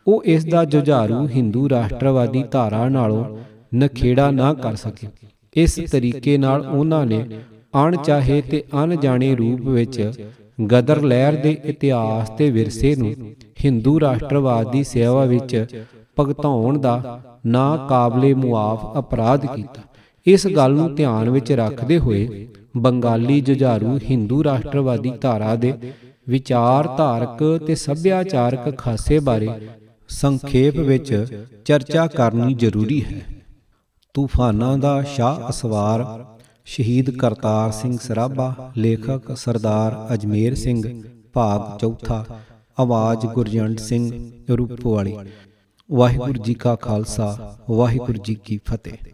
A: ਉਹ ਇਸ ਦਾ ਜੁਝਾਰੂ ਹਿੰਦੂ ਰਾਸ਼ਟਰਵਾਦੀ ਧਾਰਾ ਨਾਲੋਂ ਨਖੇੜਾ ਨਾ ਕਰ ਸਕੇ। ਇਸ ਤਰੀਕੇ ਨਾਲ ਉਹਨਾਂ ਨੇ ਅਣਚਾਹੇ ਤੇ ਅਣਜਾਣੇ ਰੂਪ ਵਿੱਚ ਗਦਰ ਲਹਿਰ ਦੇ ਇਤਿਹਾਸ ਤੇ ਵਿਰਸੇ ਨੂੰ ਹਿੰਦੂ ਰਾਸ਼ਟਰਵਾਦ ਦੀ ਸੇਵਾ ਵਿੱਚ ਭੁਗਤਾਉਣ ਦਾ ਨਾ ਕਾਬਲੇ ਮੁਆਫ ਅਪਰਾਧ ਕੀਤਾ। ਇਸ ਗੱਲ ਨੂੰ ਧਿਆਨ ਵਿੱਚ ਰੱਖਦੇ ਹੋਏ ਬੰਗਾਲੀ ਜੁਝਾਰੂ ਹਿੰਦੂ ਰਾਸ਼ਟਰਵਾਦੀ ਧਾਰਾ ਦੇ ਵਿਚਾਰਧਾਰਕ ਤੇ ਸੱਭਿਆਚਾਰਕ ਖਾਸੇ ਬਾਰੇ ਸੰਖੇਪ ਵਿੱਚ ਚਰਚਾ ਕਰਨੀ ਜ਼ਰੂਰੀ ਹੈ। ਤੂਫਾਨਾਂ ਦਾ ਸ਼ਾਹ ਅਸਵਾਰ, ਸ਼ਹੀਦ ਕਰਤਾਰ ਸਿੰਘ ਸਰਾਭਾ, ਲੇਖਕ ਸਰਦਾਰ ਅਜਮੇਰ ਸਿੰਘ, ਭਾਗ ਚੌਥਾ, ਆਵਾਜ਼ ਗੁਰਜੰਟ ਸਿੰਘ ਰੂਪੋਵਾਲੀ। ਵਾਹਿਗੁਰੂ ਜੀ ਕਾ ਖਾਲਸਾ, ਵਾਹਿਗੁਰੂ ਜੀ ਕੀ ਫਤਿਹ।